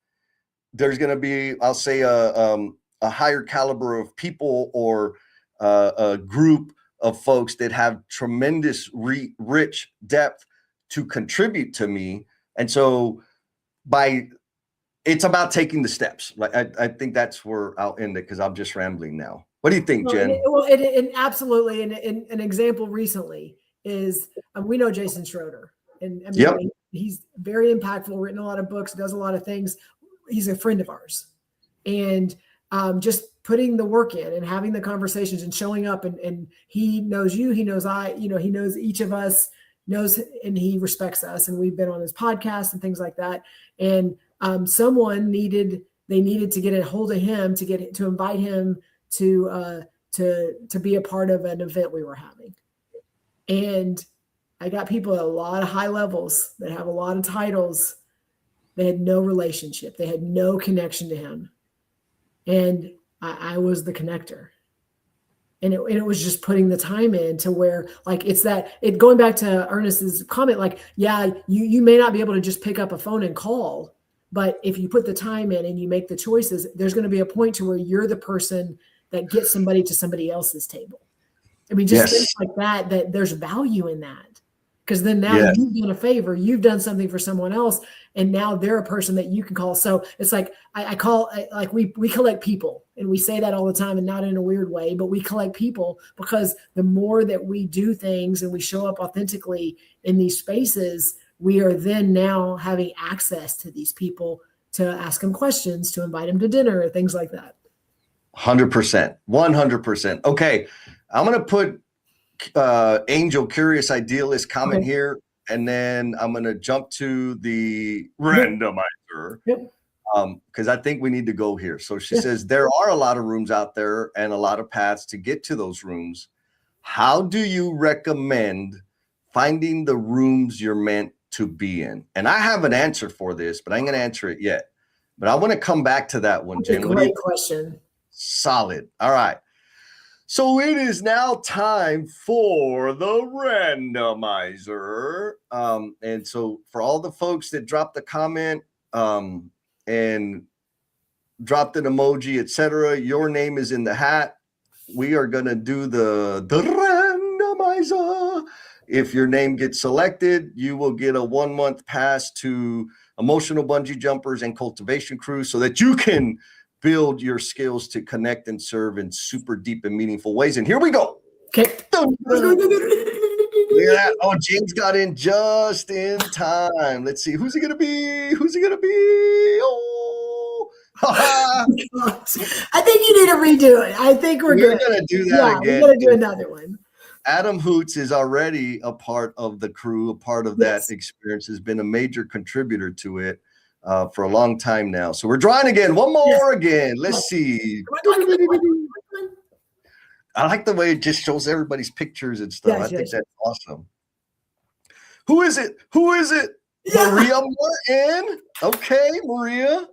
there's going to be, I'll say, a higher caliber of people or a group of folks that have tremendous rich depth to contribute to me. And so it's about taking the steps. Like I think that's where I'll end it because I'm just rambling now. What do you think, Jen? And absolutely. And an example recently is we know Jason Schroeder, and I mean, yep. He's very impactful, written a lot of books, does a lot of things. He's a friend of ours, and just putting the work in and having the conversations and showing up, and he knows you, he knows he knows each of us, knows, and he respects us, and we've been on his podcast and things like that. And someone needed to get a hold of him to invite him to be a part of an event we were having. And I got people at a lot of high levels that have a lot of titles. They had no relationship. They had no connection to him. And I was the connector. And it was just putting the time in to where, like, going back to Ernest's comment, like, yeah, you may not be able to just pick up a phone and call, but if you put the time in and you make the choices, there's going to be a point to where you're the person that gets somebody to somebody else's table. I mean, just things like that there's value in that. Because then now you've done a favor, you've done something for someone else, and now they're a person that you can call. So it's like we collect people, and we say that all the time, and not in a weird way, but we collect people because the more that we do things and we show up authentically in these spaces, we are then now having access to these people to ask them questions, to invite them to dinner, things like that. 100%, 100%. Okay, I'm going to put Angel Curious Idealist comment here, and then I'm going to jump to the randomizer because I think we need to go here. So she says there are a lot of rooms out there and a lot of paths to get to those rooms. How do you recommend finding the rooms you're meant to be in? And I have an answer for this, but I ain't going to answer it yet. But I want to come back to that one, Jen. Great question. Solid. All right. So it is now time for the randomizer. And so for all the folks that dropped a comment and dropped an emoji, etc., your name is in the hat. We are going to do the randomizer. If your name gets selected, you will get a 1-month pass to Emotional Bungee Jumpers and Cultivation Cruise so that you can build your skills to connect and serve in super deep and meaningful ways. And here we go. Okay. Look at that. Oh, James got in just in time. Let's see. Who's he going to be? Oh. I think you need to redo it. I think we're going to do that again. We're going to do another one. Adam Hoots is already a part of the crew, a part of that experience, has been a major contributor to it. For a long time now. So we're drawing again. One more again. Let's see. I like the way it just shows everybody's pictures and stuff. I think that's awesome. Who is it? Yeah. Maria Martin. Okay, Maria.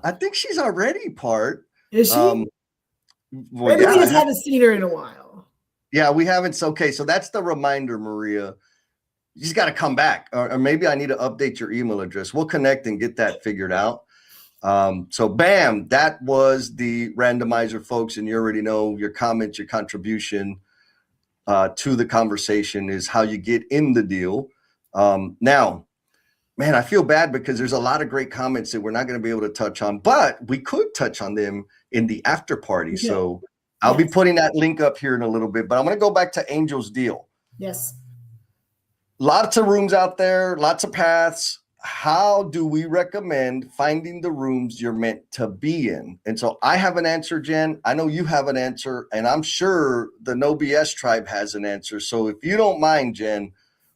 I think she's already part. Is she? Well, Maybe we just haven't seen her in a while. Yeah, we haven't. Okay, so that's the reminder, Maria. She's got to come back, or maybe I need to update your email address. We'll connect and get that figured out. So bam, that was the randomizer, folks. And you already know your comment, your contribution to the conversation is how you get in the deal. Now, man, I feel bad because there's a lot of great comments that we're not going to be able to touch on, but we could touch on them in the after party. Okay. So I'll be putting that link up here in a little bit, but I'm going to go back to Angel's deal. Yes. Lots of rooms out there, lots of paths. How do we recommend finding the rooms you're meant to be in? And so I have an answer, Jen. I know you have an answer, and I'm sure the No BS tribe has an answer. So if you don't mind, Jen,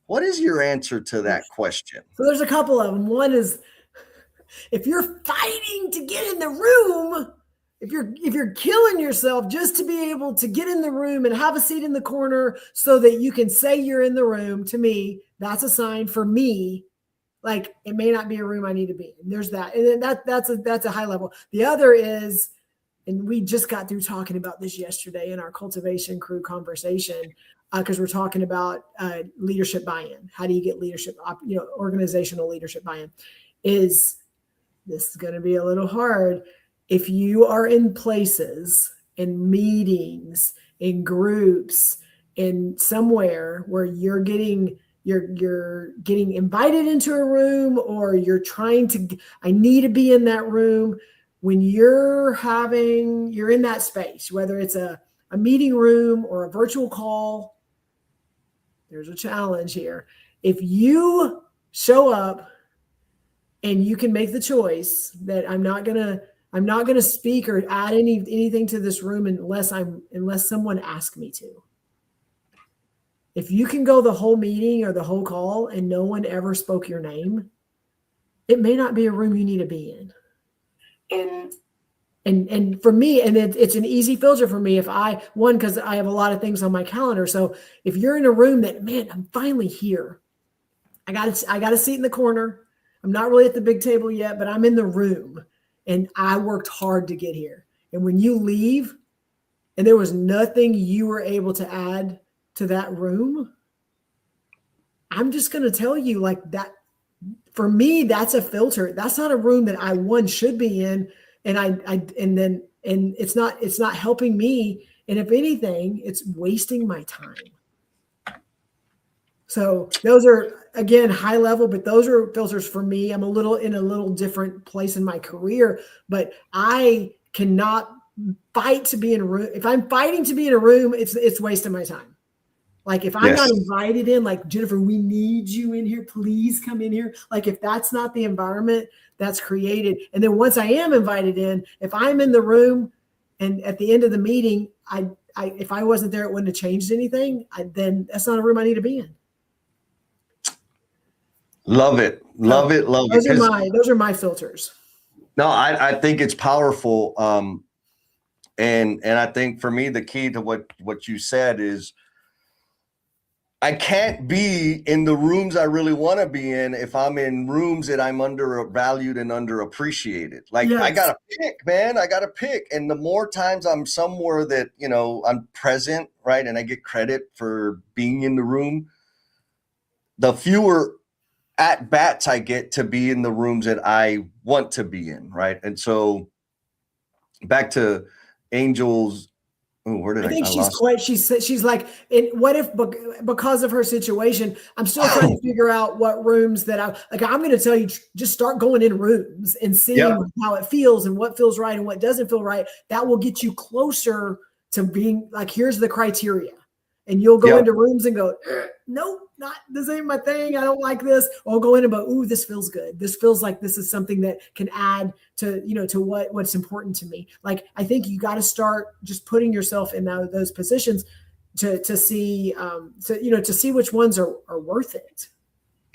what is your answer to that question? So there's a couple of them. One is, if you're fighting to get in the room, if you're killing yourself just to be able to get in the room and have a seat in the corner so that you can say you're in the room, to me, that's a sign for me. Like, it may not be a room I need to be in. There's that. And then that's a high level. The other is, and we just got through talking about this yesterday in our cultivation crew conversation, because we're talking about leadership buy-in. How do you get leadership, organizational leadership buy-in? This is going to be a little hard. If you are in places, in meetings, in groups, in somewhere where you're getting invited into a room, or you're trying to, I need to be in that room. When you're in that space, whether it's a meeting room or a virtual call, there's a challenge here. If you show up and you can make the choice that I'm not gonna speak or add anything to this room unless someone asks me to. If you can go the whole meeting or the whole call and no one ever spoke your name, it may not be a room you need to be in. And for me, and it's an easy filter for me because I have a lot of things on my calendar. So if you're in a room that, man, I'm finally here. I got a seat in the corner. I'm not really at the big table yet, but I'm in the room and I worked hard to get here. And when you leave and there was nothing you were able to add to that room, I'm just going to tell you, like, that for me, that's a filter. That's not a room that I should be in. And it's not helping me. And if anything, it's wasting my time. So those are, again, high level, but those are filters for me. I'm in a little different place in my career, but I cannot fight to be in a room. If I'm fighting to be in a room, it's wasting my time. Like, if I'm not invited in, like, Jennifer, we need you in here. Please come in here. Like, if that's not the environment that's created. And then once I am invited in, if I'm in the room and at the end of the meeting, if I wasn't there, it wouldn't have changed anything. Then that's not a room I need to be in. Love it. Love it. Those are my filters. No, I think it's powerful. And I think for me, the key to what you said is, I can't be in the rooms I really want to be in if I'm in rooms that I'm undervalued and underappreciated. Like, I got to pick, man. I got to pick. And the more times I'm somewhere that, I'm present, right, and I get credit for being in the room, the fewer at-bats I get to be in the rooms that I want to be in, right? And so back to Angel's. Oh, where did I think she's like, what if, because of her situation, I'm still trying to figure out what rooms that I'm going to tell you, just start going in rooms and seeing how it feels and what feels right and what doesn't feel right. That will get you closer to being like, here's the criteria. And you'll go into rooms and go, nope, this ain't my thing. I don't like this. Or I'll go in and go, ooh, this feels good. This feels like this is something that can add to, to what's important to me. Like, I think you got to start just putting yourself in those positions to see, to see which ones are worth it.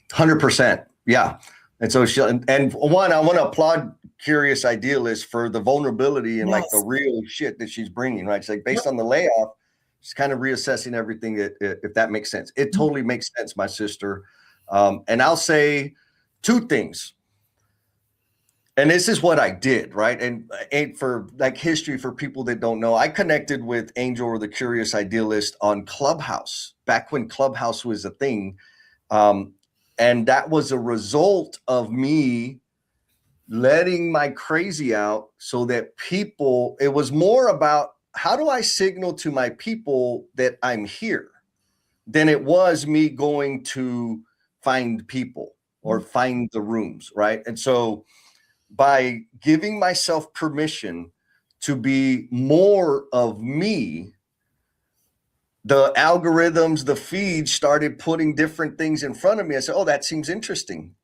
100%. Yeah. And so I want to applaud Curious Idealist for the vulnerability and like the real shit that she's bringing, right? It's like, based on the layoff, she's kind of reassessing everything, if that makes sense. It totally makes sense, my sister. And I'll say two things. And this is what I did, right? And for like history for people that don't know, I connected with Angel or the Curious Idealist on Clubhouse back when Clubhouse was a thing. Um, and that was a result of me letting my crazy out so that people, it was more about how do I signal to my people that I'm here than it was me going to find people or find the rooms, right? And so by giving myself permission to be more of me, the algorithms, the feeds started putting different things in front of me. I said, oh, that seems interesting.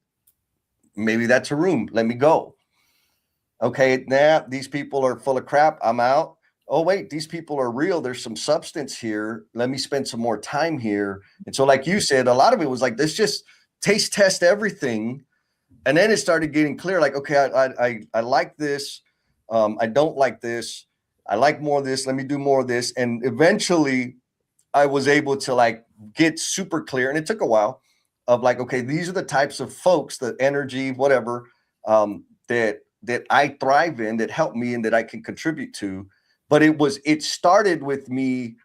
Maybe that's a room. Let me go. Okay, nah, these people are full of crap. I'm out. Oh, wait, these people are real. There's some substance here. Let me spend some more time here. And so, like you said, a lot of it was like, let's just taste test everything. And then it started getting clear, like, okay, I like this. I don't like this. I like more of this. Let me do more of this. And eventually I was able to like get super clear. And it took a while of like, okay, these are the types of folks, the energy, whatever, that I thrive in, that help me and that I can contribute to. But it started with me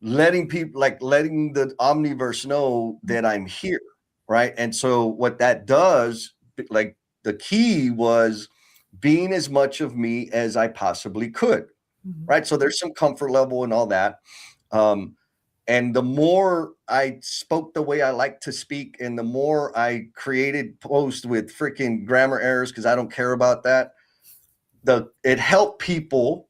letting people, like letting the omniverse know that I'm here. Right. And so what that does, like the key was being as much of me as I possibly could. Right. So there's some comfort level and all that. And the more I spoke the way I like to speak, and the more I created posts with freaking grammar errors, because I don't care about that, it helped people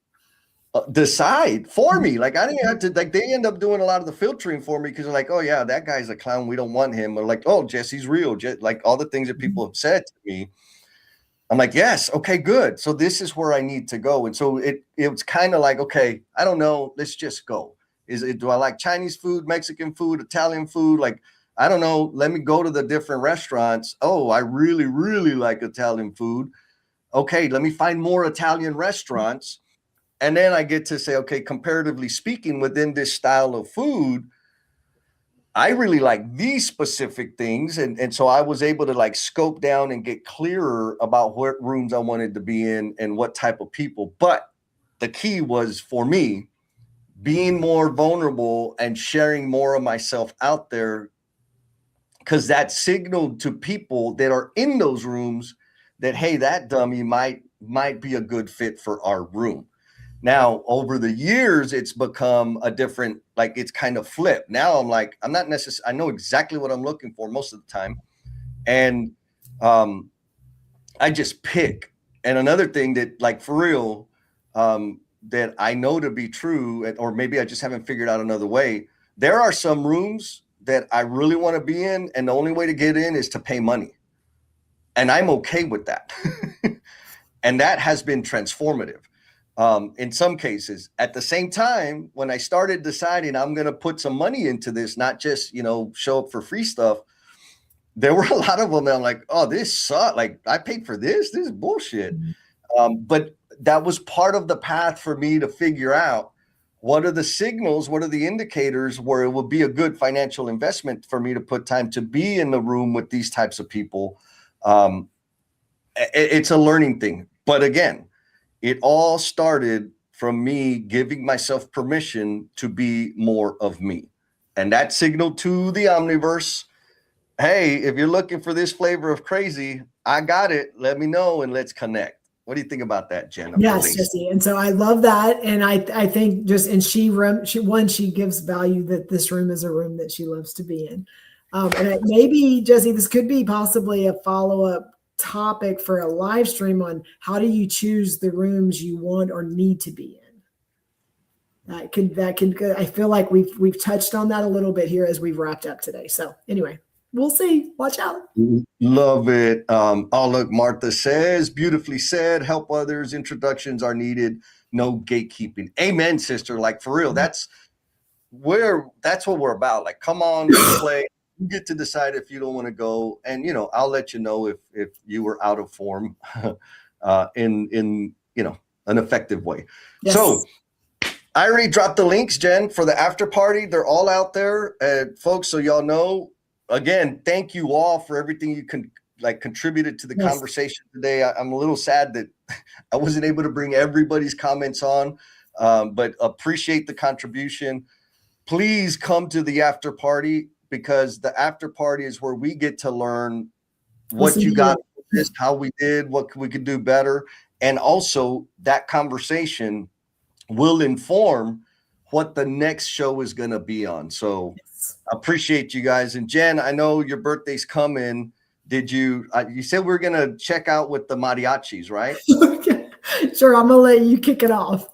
decide for me. Like I didn't have to, like they end up doing a lot of the filtering for me because they're like, oh yeah, that guy's a clown. We don't want him. Or like, oh, Jesse's real. Like all the things that people have said to me. I'm like, yes, okay, good. So this is where I need to go. And so it's kind of like, okay, I don't know. Let's just go. Do I like Chinese food, Mexican food, Italian food? Like, I don't know. Let me go to the different restaurants. Oh, I really, really like Italian food. Okay, let me find more Italian restaurants. And then I get to say, okay, comparatively speaking, within this style of food, I really like these specific things. And so I was able to like scope down and get clearer about what rooms I wanted to be in and what type of people. But the key was for me being more vulnerable and sharing more of myself out there, because that signaled to people that are in those rooms that, hey, that dummy might be a good fit for our room. Now, over the years, it's become a different, like it's kind of flipped. Now I'm like, I'm not necessarily, I know exactly what I'm looking for most of the time. And I just pick. And another thing that like for real, that I know to be true, or maybe I just haven't figured out another way. There are some rooms that I really want to be in, and the only way to get in is to pay money. And I'm okay with that. And that has been transformative. In some cases. At the same time, when I started deciding I'm going to put some money into this, not just, show up for free stuff, there were a lot of them that I'm like, oh, this sucks. Like I paid for this. This is bullshit. But that was part of the path for me to figure out what are the signals, what are the indicators where it would be a good financial investment for me to put time to be in the room with these types of people. It's a learning thing. But again, it all started from me giving myself permission to be more of me. And that signaled to the omniverse, hey, if you're looking for this flavor of crazy, I got it. Let me know and let's connect. What do you think about that, Jen? Yes, Jesse. And so I love that. And I think she gives value that this room is a room that she loves to be in. And maybe, Jesse, this could be possibly a follow-up topic for a live stream on how do you choose the rooms you want or need to be in. I feel like we've touched on that a little bit here as we've wrapped up today. So anyway, we'll see. Watch out. Love it. Oh, look, Martha says, beautifully said, help others. Introductions are needed. No gatekeeping. Amen, sister. Like for real, that's what we're about. Like, come on, play. You get to decide if you don't want to go. And, I'll let you know if you were out of form in an effective way. Yes. So I already dropped the links, Jen, for the after party. They're all out there, folks. So y'all know, again, thank you all for everything like contributed to the Yes. conversation today. I'm a little sad that I wasn't able to bring everybody's comments on, but appreciate the contribution. Please come to the after party, because the after party is where we get to learn what Listen you to got, it. how we did, what we could do better. And also that conversation will inform what the next show is going to be on. So Yes. I appreciate you guys. And Jen, I know your birthday's coming. Did you, you said we are going to check out with the mariachis, right? Okay. Sure, I'm gonna let you kick it off.